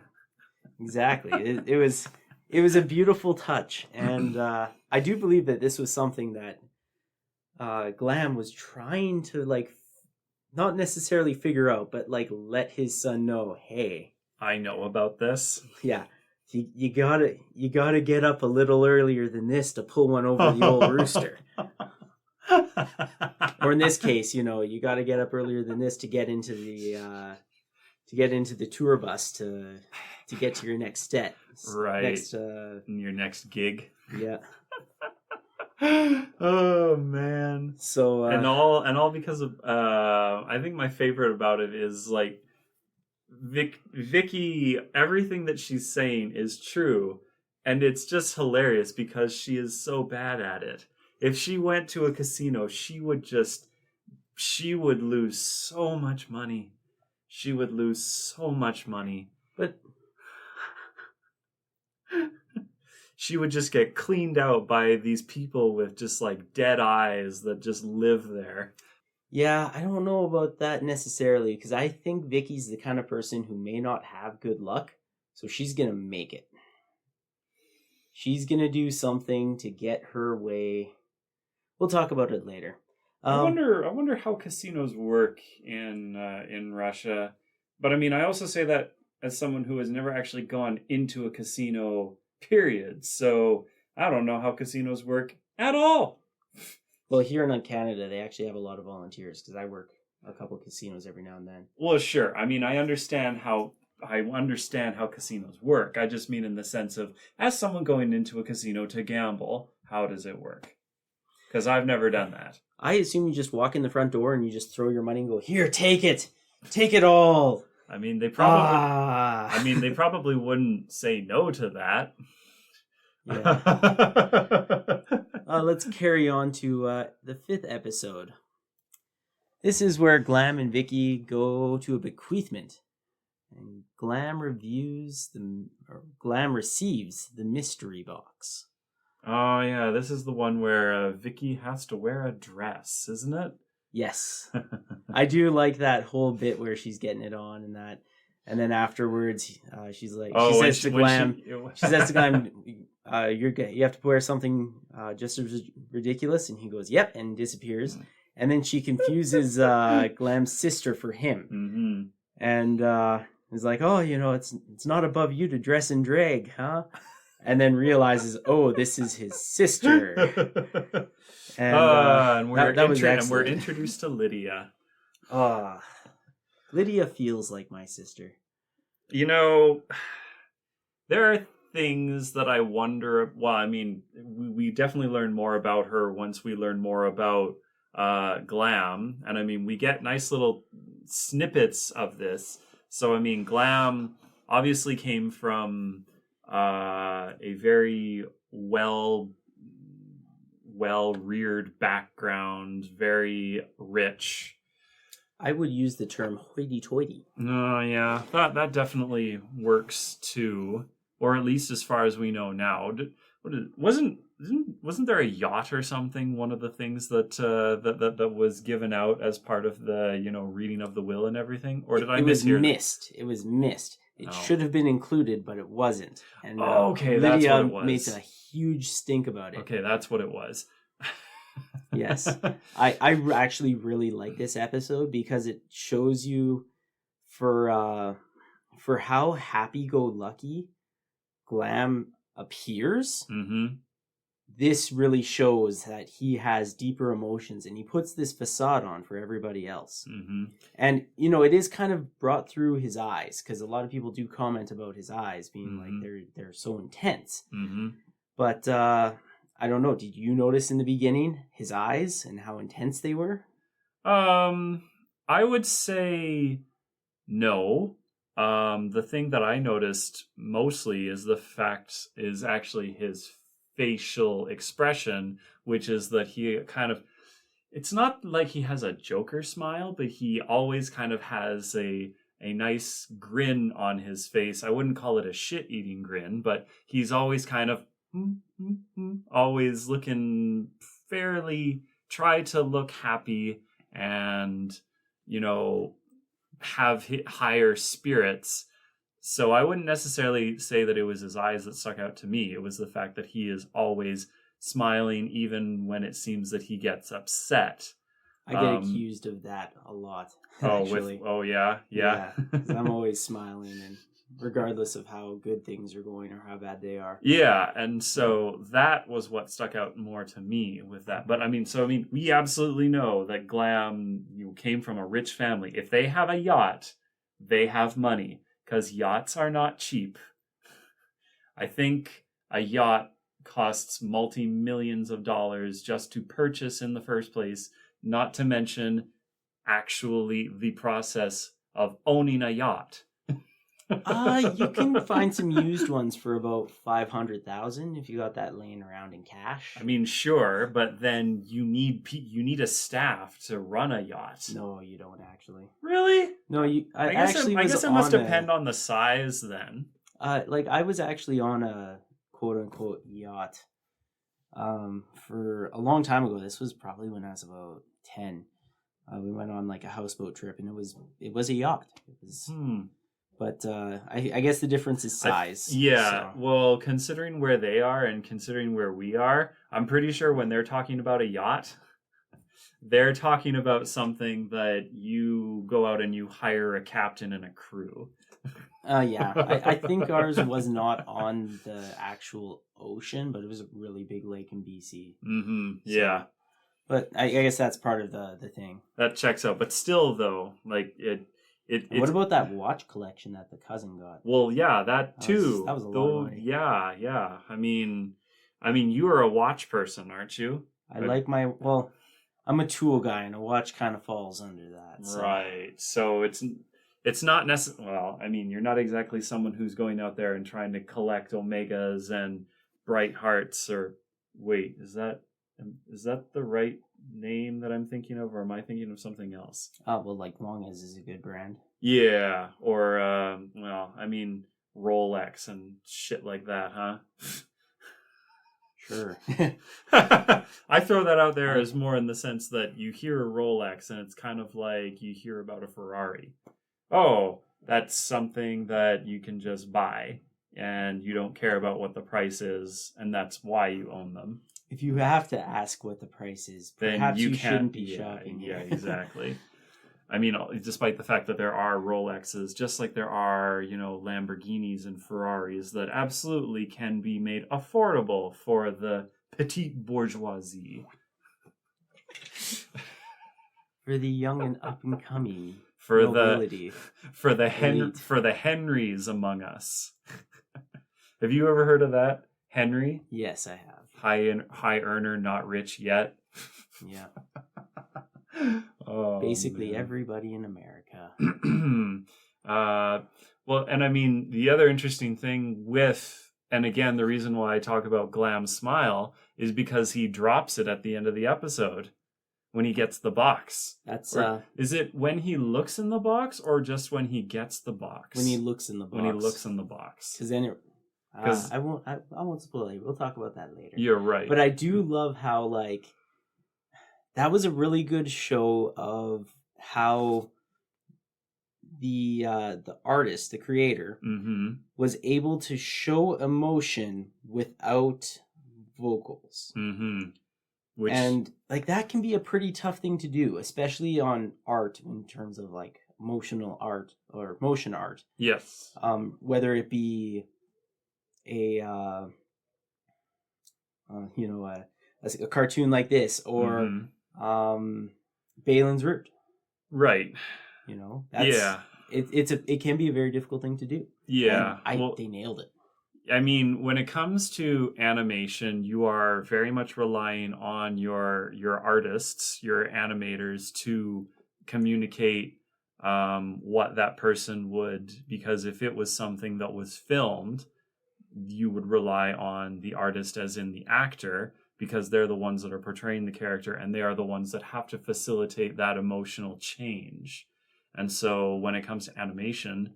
exactly. It was a beautiful touch, and I do believe that this was something that Glam was trying to not necessarily figure out, but let his son know, hey, I know about this. Yeah, you gotta get up a little earlier than this to pull one over the old rooster. Or in this case, you gotta get up earlier than this to get into the tour bus to get to your next set. Right. Your next gig. Yeah. Oh man. So and all because of I think my favorite about it is Vicky, everything that she's saying is true, and it's just hilarious because she is so bad at it. If she went to a casino, she would lose so much money. She would lose so much money. But she would just get cleaned out by these people with just dead eyes that just live there. Yeah, I don't know about that necessarily, because I think Vicky's the kind of person who may not have good luck, so she's gonna make it. She's gonna do something to get her way. We'll talk about it later. I wonder how casinos work in Russia. But I mean, I also say that as someone who has never actually gone into a casino, period. So I don't know how casinos work at all. Well, here in Canada, they actually have a lot of volunteers, because I work a couple of casinos every now and then. Well, sure. I mean, I understand how casinos work. I just mean in the sense of, as someone going into a casino to gamble, how does it work? Because I've never done that. I assume you just walk in the front door and you just throw your money and go, here, take it all. I mean, they probably wouldn't say no to that. Yeah. Let's carry on to the 5th episode. This is where Glam and Vicky go to a bequeathment, and Glam receives the mystery box. Oh yeah, this is the one where Vicky has to wear a dress, isn't it? Yes. I do like that whole bit where she's getting it on and that. And then afterwards, she's like, she says to Glam, you have to wear something just as ridiculous. And he goes, yep, and disappears. And then she confuses Glam's sister for him. Mm-hmm. And is like, oh, it's not above you to dress in drag, huh? And then realizes, oh, this is his sister. And we're introduced to Lydia. Lydia feels like my sister. There are things that I wonder. Well, I mean, we definitely learn more about her once we learn more about Glam. And I mean, we get nice little snippets of this. So, I mean, Glam obviously came from a very well-reared background, very rich. I would use the term hoity-toity. Yeah, that definitely works too, or at least as far as we know now. Wasn't there a yacht or something? One of the things that was given out as part of the reading of the will and everything, or did I mishear? It was missed. It should have been included, but it wasn't. And okay, Lydia that's what it was. makes a huge stink about it. Okay, that's what it was. Yes. I actually really like this episode because it shows you for how happy-go-lucky Glam appears. Mm-hmm. This really shows that he has deeper emotions, and he puts this facade on for everybody else. Mm-hmm. And, it is kind of brought through his eyes, because a lot of people do comment about his eyes being Mm-hmm. like they're so intense. Mm-hmm. But I don't know, did you notice in the beginning his eyes and how intense they were? I would say no. The thing that I noticed mostly is actually his facial expression, which is that he kind of, it's not like he has a Joker smile, but he always kind of has a nice grin on his face. I wouldn't call it a shit-eating grin, but he's always kind of always looking fairly, try to look happy and, you know, have higher spirits. So I wouldn't necessarily say that it was his eyes that stuck out to me. It was the fact that he is always smiling, even when it seems that he gets upset. I get accused of that a lot. Oh, actually. Yeah. 'Cause I'm always smiling, and regardless of how good things are going or how bad they are. Yeah, and so that was what stuck out more to me with that. But I mean, we absolutely know that Glam came from a rich family. If they have a yacht, they have money, because yachts are not cheap. I think a yacht costs multi-millions of dollars just to purchase in the first place, not to mention actually the process of owning a yacht. You can find some used ones for about $500,000 if you got that laying around in cash. I mean, sure, but then you need a staff to run a yacht. No, you don't actually. Really? No, I guess it must depend on the size then. Like I was actually on a quote unquote yacht for a long time ago. This was probably when I was about 10. We went on like a houseboat trip, and it was a yacht. It was. But I guess the difference is size. So. Well, considering where they are and considering where we are, I'm pretty sure when they're talking about a yacht, they're talking about something that you go out and you hire a captain and a crew. Yeah. I think ours was not on the actual ocean, but it was a really big lake in BC. Mm-hmm. Yeah. But I guess that's part of the thing. That checks out. But still, though, like what about that watch collection that the cousin got? Well, yeah, that too. That was a lot of money. Yeah. I mean, you are a watch person, aren't you? I'm a tool guy, and a watch kind of falls under that. So. Right. So it's not necessary. Well, I mean, you're not exactly someone who's going out there and trying to collect Omegas and Bright Hearts. Or wait, is that the right name that I'm thinking of, or am I thinking of something else? Well, like Long is a good brand. Yeah, or Rolex and shit like that, huh? Sure. I throw that out there as more in the sense that you hear a Rolex and it's kind of like you hear about a Ferrari. Oh, that's something that you can just buy and you don't care about what the price is, and that's why you own them. If you have to ask what the price is, perhaps you shouldn't be shopping. Yeah, exactly. I mean, despite the fact that there are Rolexes, just like there are, Lamborghinis and Ferraris that absolutely can be made affordable for the petite bourgeoisie. For the young and up and coming. For nobility. the Henrys among us. Have you ever heard of that? Henry? Yes, I have. High earner, not rich yet. Yeah. Basically everybody in America. Well, and I mean, the other interesting thing and again, the reason why I talk about Glam's smile is because he drops it at the end of the episode when he gets the box. That's is it when he looks in the box or just when he gets the box? When he looks in the box. When he looks in the box. Because then I won't spoil it. We'll talk about that later. You're right. But I do love how that was a really good show of how the artist, the creator, was able to show emotion without vocals. And that can be a pretty tough thing to do, especially on art in terms of emotional art or motion art. Yes. Whether it be a cartoon like this or Balin's Root, right? It can be a very difficult thing to do. Yeah, they nailed it. I mean, when it comes to animation, you are very much relying on your artists, your animators, to communicate what that person would, because if it was something that was filmed, you would rely on the artist, as in the actor, because they're the ones that are portraying the character, and they are the ones that have to facilitate that emotional change. And so when it comes to animation,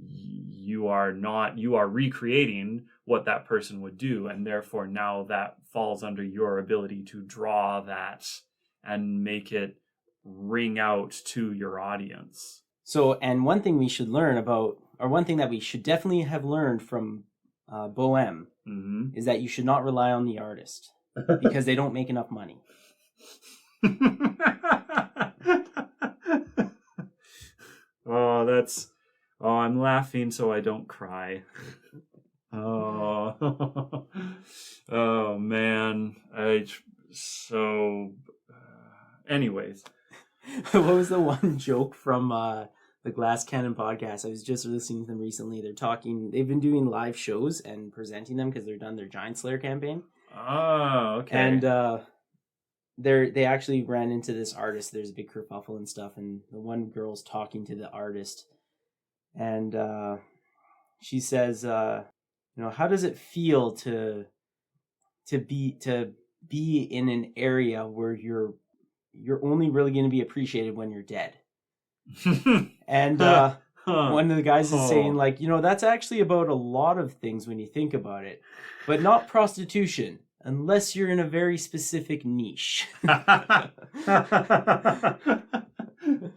you are recreating what that person would do, and therefore now that falls under your ability to draw that and make it ring out to your audience. So, and one thing we should learn about, or one thing that we should definitely have learned from Bohem is that you should not rely on the artist because they don't make enough money. I'm laughing so I don't cry. Oh, oh man. Anyways. What was the one joke from the Glass Cannon podcast? I was just listening to them recently. They've been doing live shows and presenting them because they're done their Giant Slayer campaign. Oh, okay. And they actually ran into this artist. There's a big kerfuffle and stuff, and the one girl's talking to the artist, and she says, how does it feel to be in an area where you're only really going to be appreciated when you're dead? And one of the guys is saying, like, that's actually about a lot of things when you think about it, but not prostitution, unless you're in a very specific niche.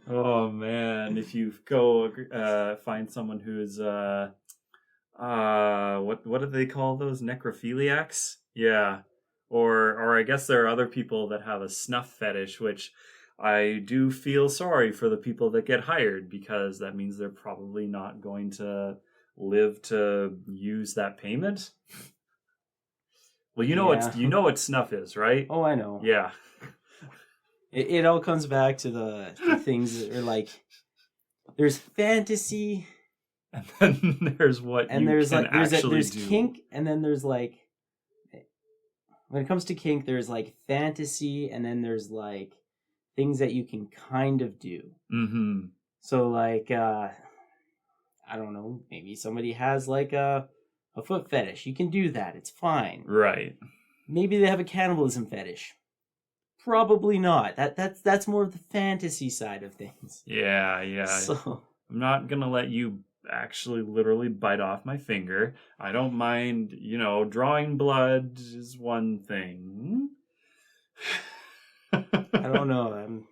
Oh man, if you go find someone who's what do they call those, necrophiliacs? Yeah. Or I guess there are other people that have a snuff fetish, which I do feel sorry for the people that get hired, because that means they're probably not going to live to use that payment. Well, you know what snuff is, right? Oh, I know. Yeah. It all comes back to the things that are like, there's fantasy, and then there's what and you there's can like there's actually do. kink, and then there's like, when it comes to kink, there's like fantasy, and then there's like things that you can kind of do. Mm-hmm. So like, I don't know, maybe somebody has like a foot fetish. You can do that. It's fine. Right. Maybe they have a cannibalism fetish. Probably not. That's more of the fantasy side of things. Yeah. So I'm not gonna let you actually literally bite off my finger. I don't mind, drawing blood is one thing. I don't know.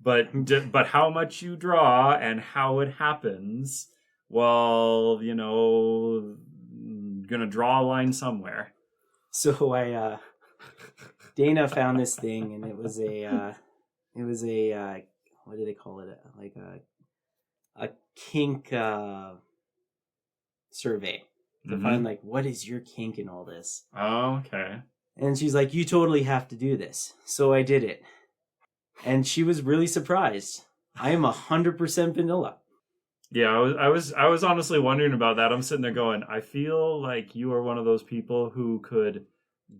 But how much you draw and how it happens, well, gonna draw a line somewhere. So Dana found this thing, and it was a what do they call it? Like a kink survey to find like, what is your kink in all this? Oh, okay. And she's like, you totally have to do this. So I did it, and she was really surprised. I am 100% vanilla. Yeah, I was honestly wondering about that. I'm sitting there going, I feel like you are one of those people who could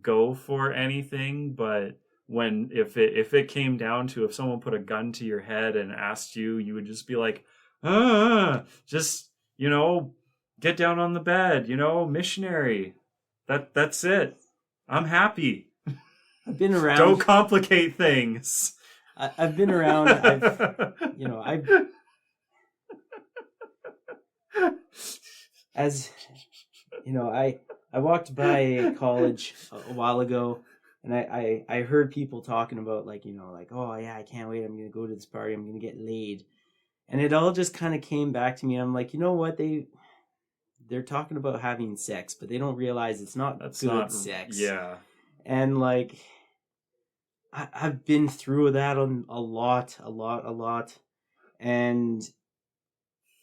go for anything, but if it came down to, if someone put a gun to your head and asked you, you would just be like, just get down on the bed, missionary. That's it. I'm happy. I've been around. Don't complicate things. I've been around. I walked by a college a while ago, and I heard people talking about like, oh yeah, I can't wait, I'm gonna go to this party, I'm gonna get laid, and it all just kind of came back to me. I'm like, you know what, they're talking about having sex, but they don't realize it's not good sex. Yeah. And like, I've been through that a lot, and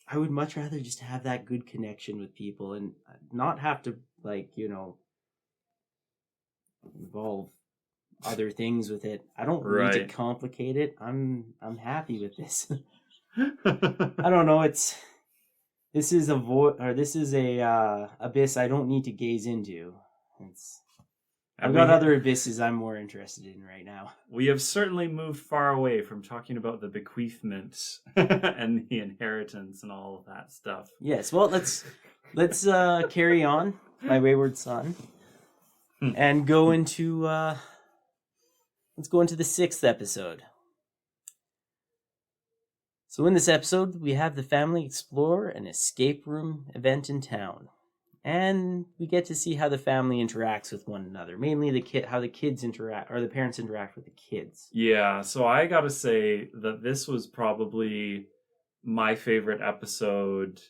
I would much rather just have that good connection with people and not have to, like, involve other things with it. I don't need to complicate it. I'm happy with this. I don't know. This is a abyss I don't need to gaze into. I've got other abysses I'm more interested in right now. We have certainly moved far away from talking about the bequeathment and the inheritance and all of that stuff. Yes, well, let's let's carry on, my wayward son, and go into let's go into the 6th episode. So in this episode, we have the family explore an escape room event in town. And we get to see how the family interacts with one another. Mainly how the kids interact, or the parents interact with the kids. Yeah, so I gotta say that this was probably my favorite episode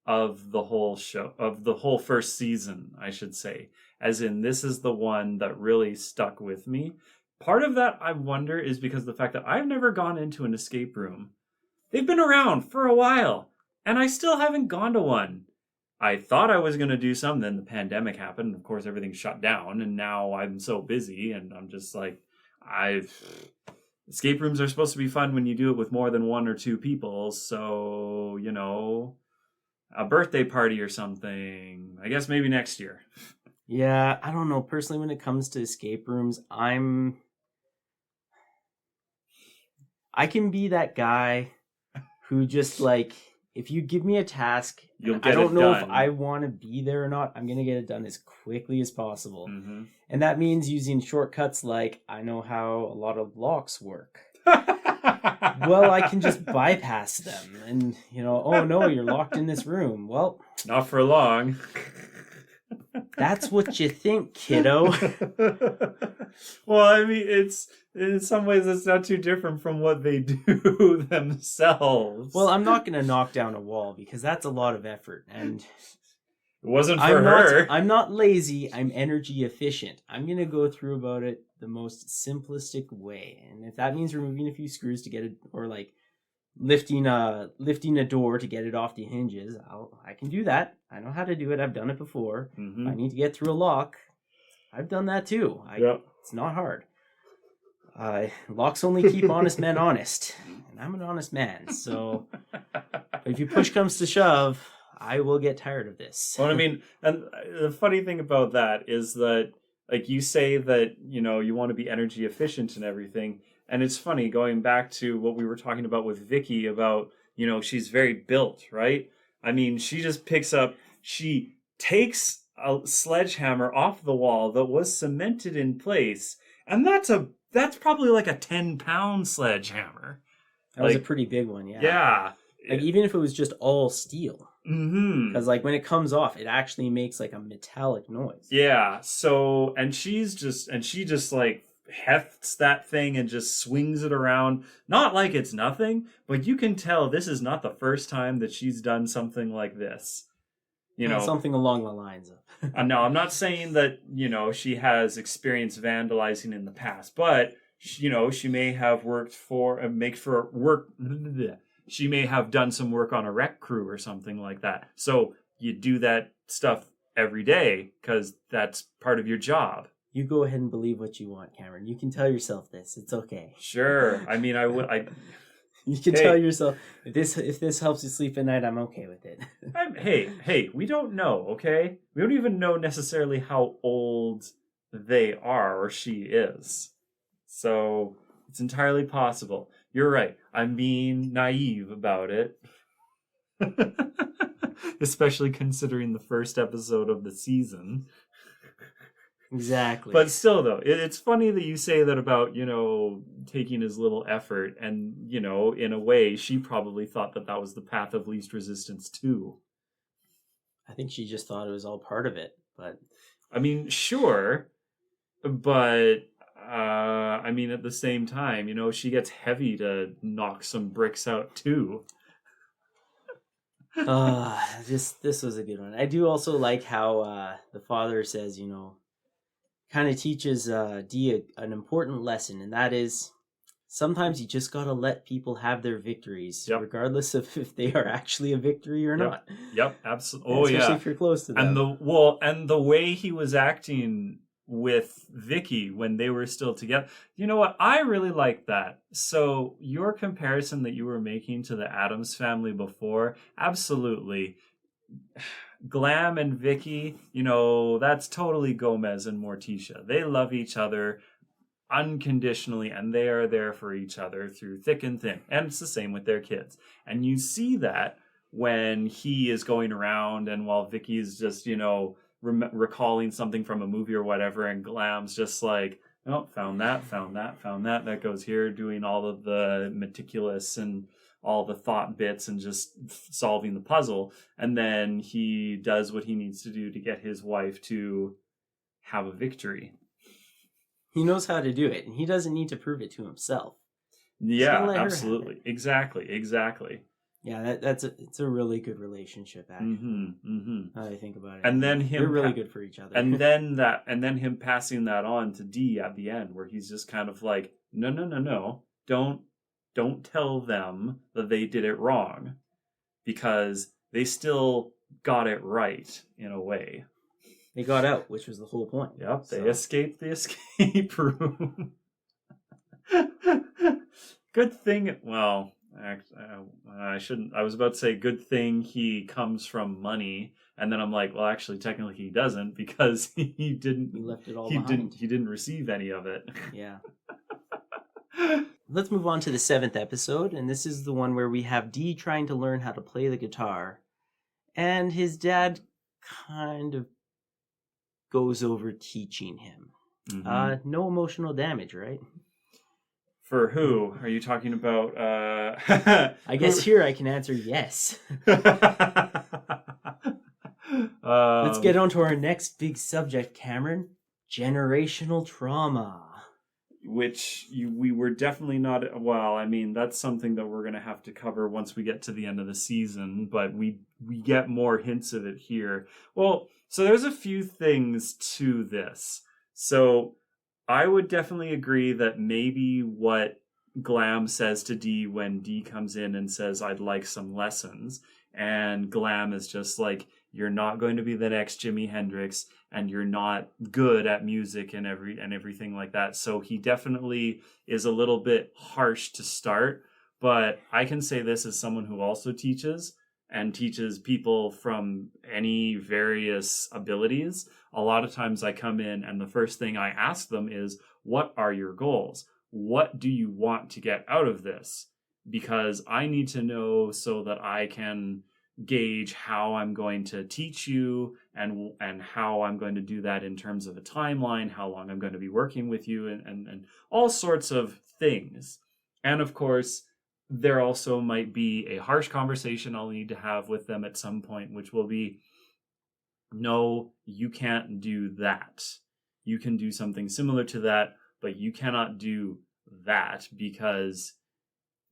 of the whole show, of the whole first season, I should say. As in, this is the one that really stuck with me. Part of that, I wonder, is because of the fact that I've never gone into an escape room. They've been around for a while, and I still haven't gone to one. I thought I was going to do some, then the pandemic happened, and of course everything shut down, and now I'm so busy, and I'm just like, escape rooms are supposed to be fun when you do it with more than 1 or 2 people, so, you know, a birthday party or something. I guess maybe next year. Yeah, I don't know. Personally, when it comes to escape rooms, I can be that guy who just like, if you give me a task, I don't know if I want to be there or not, I'm going to get it done as quickly as possible. Mm-hmm. And that means using shortcuts like, I know how a lot of locks work. Well, I can just bypass them and, you know, oh no, you're locked in this room. Well, not for long. That's what you think, kiddo. Well, I mean, it's in some ways it's not too different from what they do themselves. Well, I'm not going to knock down a wall because that's a lot of effort, and it wasn't for her. I'm not lazy. I'm energy efficient. I'm going to go through about it the most simplistic way, and if that means removing a few screws to get it, or like lifting a door to get it off the hinges, I can do that. I know how to do it. I've done it before. Mm-hmm. If I need to get through a lock, I've done that too. It's not hard. Locks only keep honest men honest, and I'm an honest man. So if you push comes to shove, I will get tired of this. Well, I mean, and the funny thing about that is that, like, you say that, you know, you want to be energy efficient and everything. And it's funny, going back to what we were talking about with Vicky about, you know, she's very built, right? I mean, she takes a sledgehammer off the wall that was cemented in place, and that's probably like a 10-pound sledgehammer. That was a pretty big one, yeah. Yeah. Like, even if it was just all steel. Mm-hmm. Because, like, when it comes off, it actually makes, like, a metallic noise. Yeah, so, and she just, like, hefts that thing and just swings it around, not like it's nothing, but you can tell this is not the first time that she's done something like this. You know, something along the lines of. No, I'm not saying that, you know, she has experience vandalizing in the past, but, you know, she may have she may have done some work on a rec crew or something like that. So you do that stuff every day because that's part of your job. You go ahead and believe what you want, Cameron. You can tell yourself this. It's okay. Sure. I mean, You can tell yourself, if this helps you sleep at night, I'm okay with it. Hey, we don't know, okay? We don't even know necessarily how old they are or she is. So it's entirely possible. You're right. I'm being naive about it. Especially considering the first episode of the season. Exactly. But still, though, it's funny that you say that about, you know, taking his little effort. And, you know, in a way, she probably thought that was the path of least resistance, too. I think she just thought it was all part of it. But I mean, sure. But, I mean, at the same time, you know, she gets heavy to knock some bricks out, too. This was a good one. I do also like how the father says, you know, kind of teaches Dee an important lesson, and that is sometimes you just gotta let people have their victories, regardless of if they are actually a victory or not. Yep, absolutely. Oh, especially if you're close to them. And the way he was acting with Vicky when they were still together, you know what? I really like that. So your comparison that you were making to the Addams Family before, absolutely. Glam and Vicky, you know, that's totally Gomez and Morticia. They love each other unconditionally, and they are there for each other through thick and thin. And it's the same with their kids. And you see that when he is going around and while Vicky's just, recalling something from a movie or whatever, and Glam's just like, oh, found that, that goes here, doing all of the meticulous and all the thought bits and just solving the puzzle. And then he does what he needs to do to get his wife to have a victory. He knows how to do it, and he doesn't need to prove it to himself. Yeah, absolutely. Exactly. Yeah, it's a really good relationship, actually. Now that I think about it. And then they're really good for each other. And then him passing that on to Dee at the end, where he's just kind of like, no, don't tell them that they did it wrong, because they still got it right in a way. They got out, which was the whole point. Yep, they escaped the escape room. Good thing. Well, I shouldn't. I was about to say good thing he comes from money, and then I'm like, well, actually, technically he doesn't, because he didn't. He left it all behind. He didn't receive any of it. Yeah. Let's move on to the 7th episode, and this is the one where we have Dee trying to learn how to play the guitar, and his dad kind of goes over teaching him. No emotional damage, right? For who? Are you talking about... I guess here I can answer yes. Let's get on to our next big subject, Cameron. Generational trauma. Which we were definitely not... Well, I mean, that's something that we're going to have to cover once we get to the end of the season, but we get more hints of it here. Well, so there's a few things to this. So I would definitely agree that maybe what Glam says to Dee when Dee comes in and says, I'd like some lessons, and Glam is just like, you're not going to be the next Jimi Hendrix, and you're not good at music and everything like that. So he definitely is a little bit harsh to start, but I can say this as someone who also teaches people from any various abilities. A lot of times I come in and the first thing I ask them is, what are your goals? What do you want to get out of this? Because I need to know so that I can gauge how I'm going to teach you and how I'm going to do that in terms of a timeline, how long I'm going to be working with you, and all sorts of things. And of course, there also might be a harsh conversation I'll need to have with them at some point, which will be, no, you can't do that. You can do something similar to that, but you cannot do that because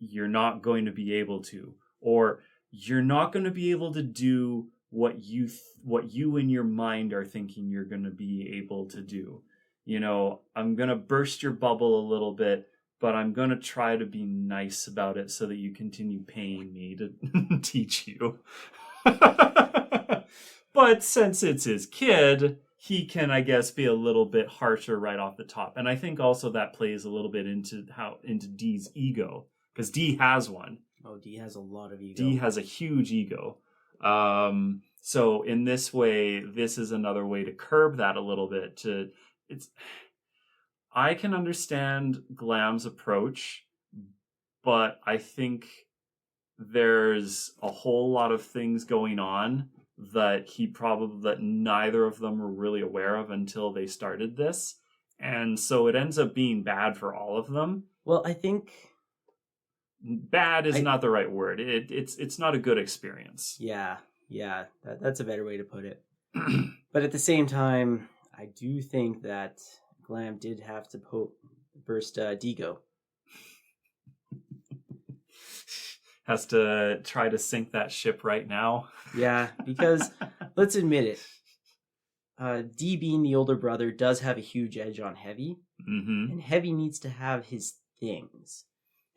you're not going to be able to, or you're not going to be able to do what you in your mind are thinking you're going to be able to do. I'm going to burst your bubble a little bit, but I'm going to try to be nice about it so that you continue paying me to teach you. But since it's his kid, he can, I guess, be a little bit harsher right off the top. And I think also that plays a little bit into Dee's ego, because Dee has one. Oh, Dee has a lot of ego. Dee has a huge ego. So in this way, this is another way to curb that a little bit. I can understand Glam's approach, but I think there's a whole lot of things going on that neither of them were really aware of until they started this. And so it ends up being bad for all of them. Well, I think bad is not the right word. It's not a good experience. Yeah, that's a better way to put it. But at the same time, I do think that Glam did have to burst Digo. Has to try to sink that ship right now. Yeah, because let's admit it. Dee, being the older brother, does have a huge edge on Heavy. Mm-hmm. And Heavy needs to have his things.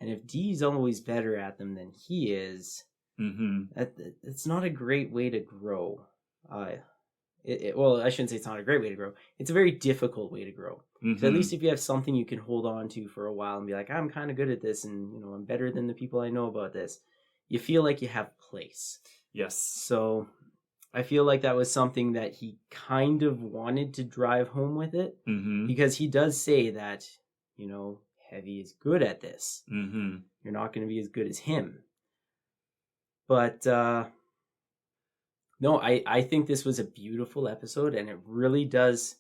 And if Dee's always better at them than he is, it's not a great way to grow. Well, I shouldn't say it's not a great way to grow. It's a very difficult way to grow. So at least if you have something you can hold on to for a while and be like, I'm kind of good at this, and I'm better than the people I know about this, you feel like you have place. Yes. So I feel like that was something that he kind of wanted to drive home with it, because he does say that, Heavy is good at this. You're not going to be as good as him. But no, I think this was a beautiful episode, and it really does.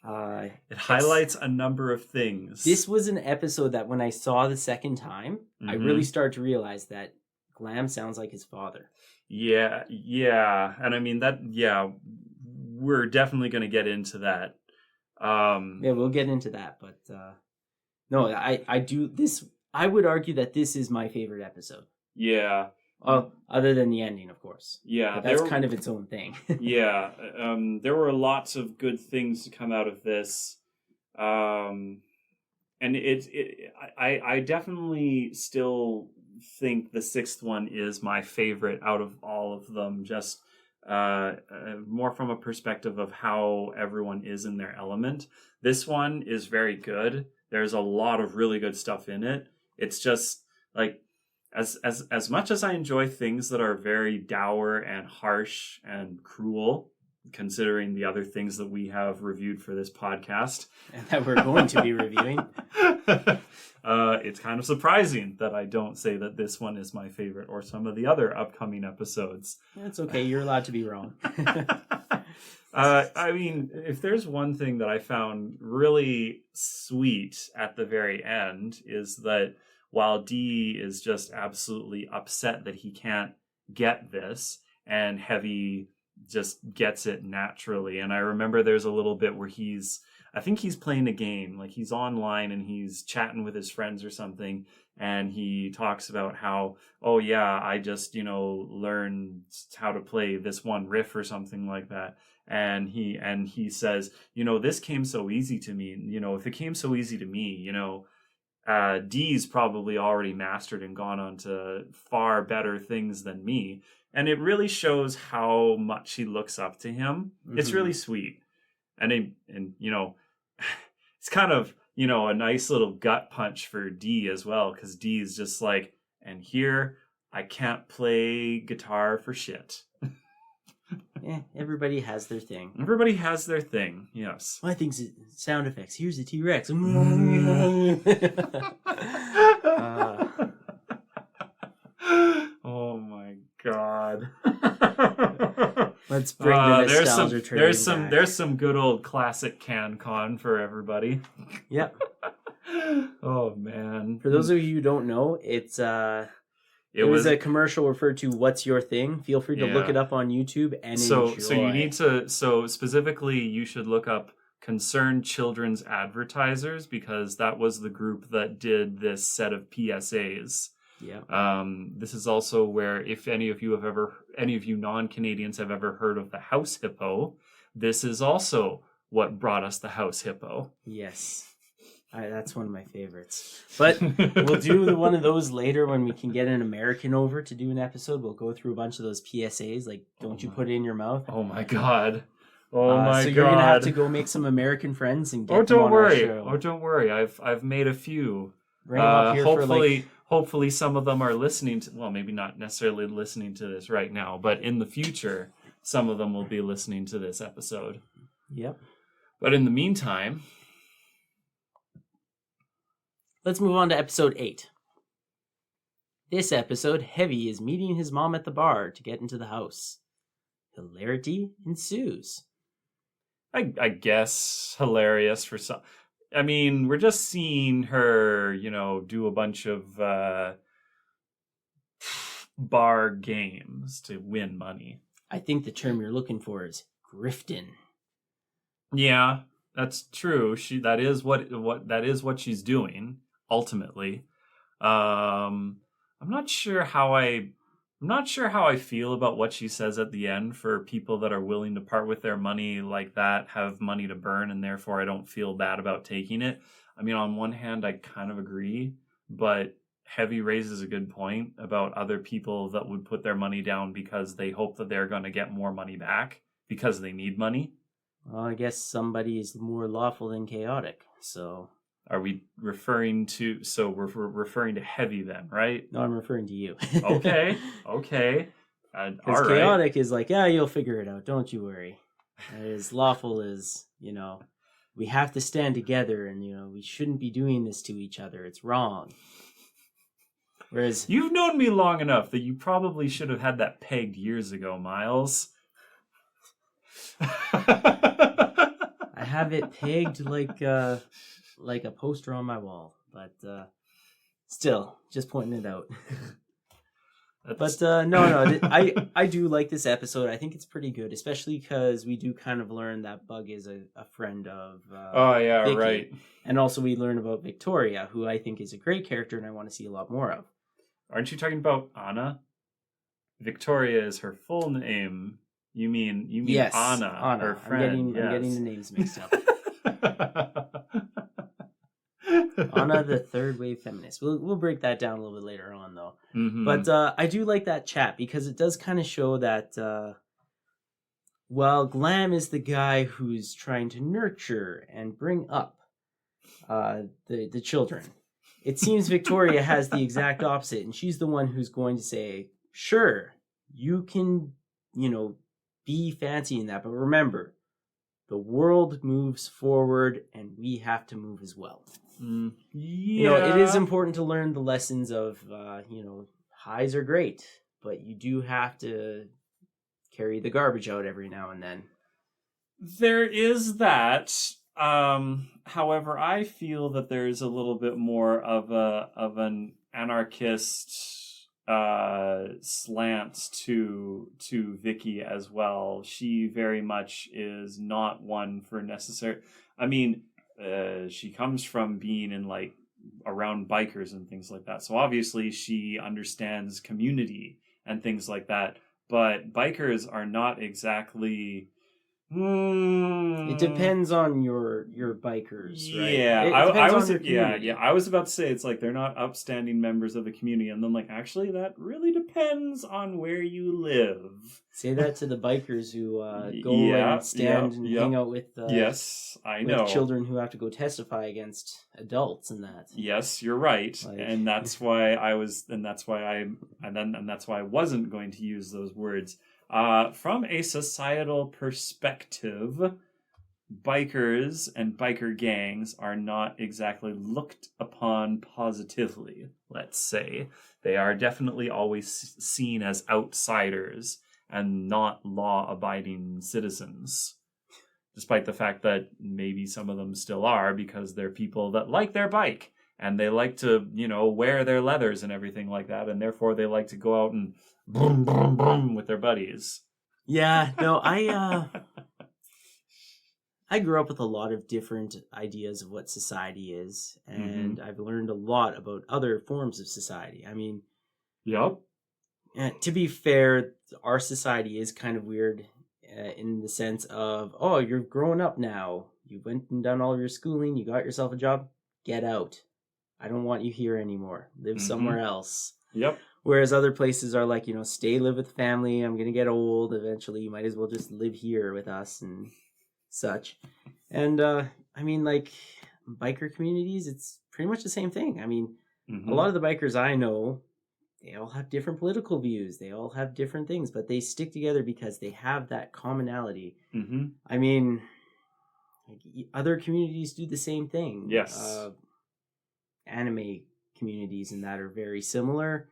It highlights a number of things. This was an episode that when I saw the second time, I really started to realize that Glam sounds like his father. Yeah. And I mean, we're definitely going to get into that. Yeah, we'll get into that. But no, I do this. I would argue that this is my favorite episode. Yeah. Other than the ending, of course. Yeah. But that's kind of its own thing. Yeah. There were lots of good things to come out of this. And I definitely still think the sixth one is my favorite out of all of them, just more from a perspective of how everyone is in their element. This one is very good. There's a lot of really good stuff in it. It's just like as much as I enjoy things that are very dour and harsh and cruel, considering the other things that we have reviewed for this podcast and that we're going to be reviewing, it's kind of surprising that I don't say that this one is my favorite or some of the other upcoming episodes. That's okay. You're allowed to be wrong. I mean, if there's one thing that I found really sweet at the very end is that while Dee is just absolutely upset that he can't get this, and Heavy just gets it naturally. And I remember there's a little bit where I think he's playing a game, like he's online and he's chatting with his friends or something, and he talks about how, oh yeah, I just, learned how to play this one riff or something like that. And he says, this came so easy to me. If it came so easy to me, Dee's probably already mastered and gone on to far better things than me. And it really shows how much he looks up to him. Mm-hmm. It's really sweet. And it's kind of, a nice little gut punch for Dee as well, because Dee is just like, and here I can't play guitar for shit. Yeah, everybody has their thing. Everybody has their thing, yes. My thing's sound effects. Here's the T-Rex. Oh my God. Let's bring the nostalgia train back. There's some good old classic CanCon for everybody. Yep. Oh man. For those of you who don't know, it was a commercial referred to "What's Your Thing." Feel free to look it up on YouTube and enjoy. So you need to. So specifically, you should look up Concerned Children's Advertisers, because that was the group that did this set of PSAs. Yeah. This is also where, if any of you non-Canadians have ever heard of the house hippo, this is also what brought us the house hippo. Yes. That's one of my favorites. But we'll do one of those later when we can get an American over to do an episode. We'll go through a bunch of those PSAs, like don't you put it in your mouth. Oh my God. Oh my God. So you're going to have to go make some American friends and get them on our show. Oh, don't worry. I've made a few. Bring them up here hopefully some of them are listening to, well, maybe not necessarily listening to this right now, but in the future, some of them will be listening to this episode. Yep. But in the meantime, let's move on to episode 8. This episode, Heavy is meeting his mom at the bar to get into the house. Hilarity ensues. I guess hilarious for some. I mean, we're just seeing her, do a bunch of bar games to win money. I think the term you're looking for is grifting. Yeah, that's true. That is what she's doing ultimately. I'm not sure how I feel about what she says at the end for people that are willing to part with their money like that, have money to burn, and therefore I don't feel bad about taking it. I mean, on one hand, I kind of agree, but Heavy raises a good point about other people that would put their money down because they hope that they're going to get more money back because they need money. Well, I guess somebody is more lawful than chaotic, so... Are we referring to... So we're referring to Heavy then, right? No, I'm referring to you. Okay. Because chaotic is like, yeah, you'll figure it out. Don't you worry. As lawful as, we have to stand together and, we shouldn't be doing this to each other. It's wrong. Whereas You've known me long enough that you probably should have had that pegged years ago, Myles. I have it pegged like a poster on my wall, but still, just pointing it out. But no, I do like this episode. I think it's pretty good, especially because we do kind of learn that Bug is a friend of oh yeah, Vicky. right. And also we learn about Victoria, who I think is a great character and I want to see a lot more of. Aren't you talking about Anna? Victoria is her full name. You mean Yes, Anna, her friend. I'm getting the names mixed up. Anna, the third wave feminist. We'll break that down a little bit later on, though. Mm-hmm. But I do like that chat because it does kind of show that while Glam is the guy who's trying to nurture and bring up the children, it seems Victoria has the exact opposite, and she's the one who's going to say, "Sure, you can, be fancy in that, but remember, the world moves forward, and we have to move as well." Yeah. It is important to learn the lessons of, highs are great, but you do have to carry the garbage out every now and then. There is that. However, I feel that there's a little bit more of an anarchist slant to Vicky as well. She very much is not one for necessary. I mean, she comes from being in around bikers and things like that. So obviously she understands community and things like that. But bikers are not exactly. It depends on your bikers, right? Yeah, I I was about to say it's like they're not upstanding members of the community, and then actually that really depends on where you live. Say that to the bikers who go and stand and hang out with yes, I know with children who have to go testify against adults and that. Yes, you're right, and that's why I wasn't going to use those words. From a societal perspective, bikers and biker gangs are not exactly looked upon positively, let's say. They are definitely always seen as outsiders and not law-abiding citizens. Despite the fact that maybe some of them still are, because they're people that like their bike and they like to, wear their leathers and everything like that, and therefore they like to go out and boom, boom, boom with their buddies. Yeah, no, I grew up with a lot of different ideas of what society is, and I've learned a lot about other forms of society. I mean, yep. To be fair, our society is kind of weird in the sense of, oh, you're growing up now. You went and done all of your schooling. You got yourself a job. Get out. I don't want you here anymore. Live somewhere else. Yep. Whereas other places are like, stay, live with family. I'm going to get old eventually. You might as well just live here with us and such. And, biker communities, it's pretty much the same thing. I mean, a lot of the bikers I know, they all have different political views. They all have different things, but they stick together because they have that commonality. I mean, other communities do the same thing. Yes. Anime communities and that are very similar.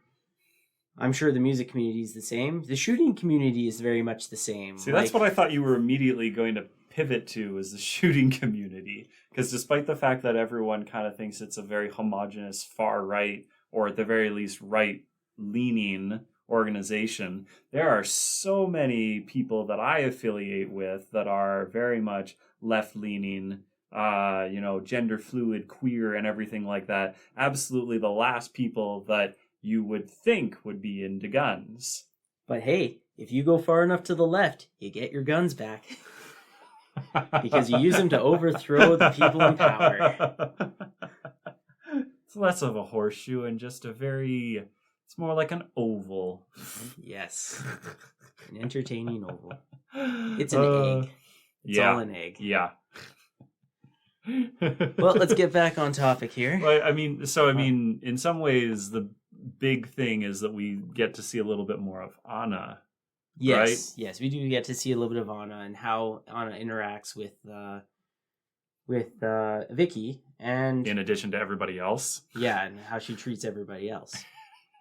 I'm sure the music community is the same. The shooting community is very much the same. See, that's what I thought you were immediately going to pivot to, is the shooting community. Because despite the fact that everyone kind of thinks it's a very homogenous far right, or at the very least right-leaning organization, there are so many people that I affiliate with that are very much left-leaning, gender fluid, queer, and everything like that. Absolutely the last people that you would think would be into guns. But hey, if you go far enough to the left, you get your guns back. Because you use them to overthrow the people in power. It's less of a horseshoe and just it's more like an oval. Yes. An entertaining oval. It's an egg. It's all an egg. Yeah. Well, let's get back on topic here. Well, I mean, in some ways, the big thing is that we get to see a little bit more of Anna. Yes, right? Yes, we do get to see a little bit of Anna and how Anna interacts with Vicky, and in addition to everybody else. Yeah, and how she treats everybody else.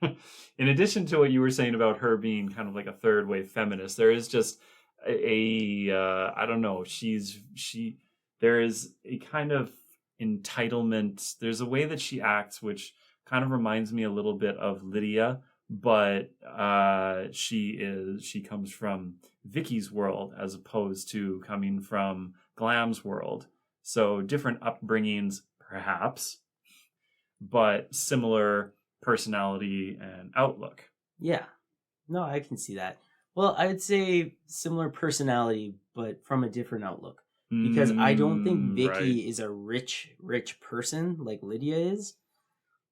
in addition to what you were saying about her being kind of like a third wave feminist, there is just I don't know, there is a kind of entitlement. There's a way that she acts which kind of reminds me a little bit of Lydia, but she comes from Vicky's world as opposed to coming from Glam's world. So different upbringings, perhaps, but similar personality and outlook. Yeah. No, I can see that. Well, I would say similar personality, but from a different outlook. Because I don't think Vicky Right. is a rich person like Lydia is,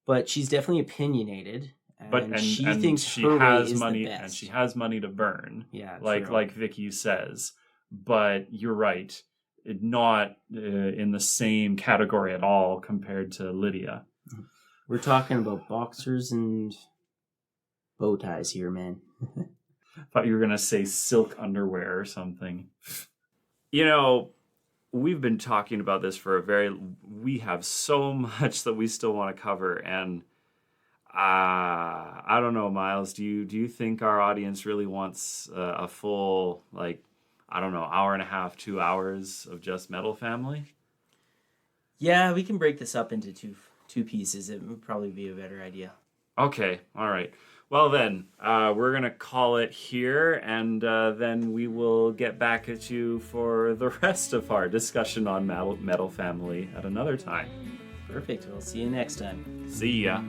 but she's definitely opinionated, and she thinks she her way has is money, the best. and she has money to burn. Yeah, like true. like Vicky says. But you're right, not in the same category at all compared to Lydia. We're talking about boxers and bow ties here, man. Thought you were gonna say silk underwear or something. You know, we've been talking about this for we have so much that we still want to cover, and I don't know, Myles, do you think our audience really wants a full, like, I don't know, hour and a half, 2 hours of just Metal Family? Yeah, we can break this up into two pieces. It would probably be a better idea. Okay, all right. Well then, we're gonna call it here, and then we will get back at you for the rest of our discussion on Metal Family at another time. Perfect. We'll see you next time. See ya.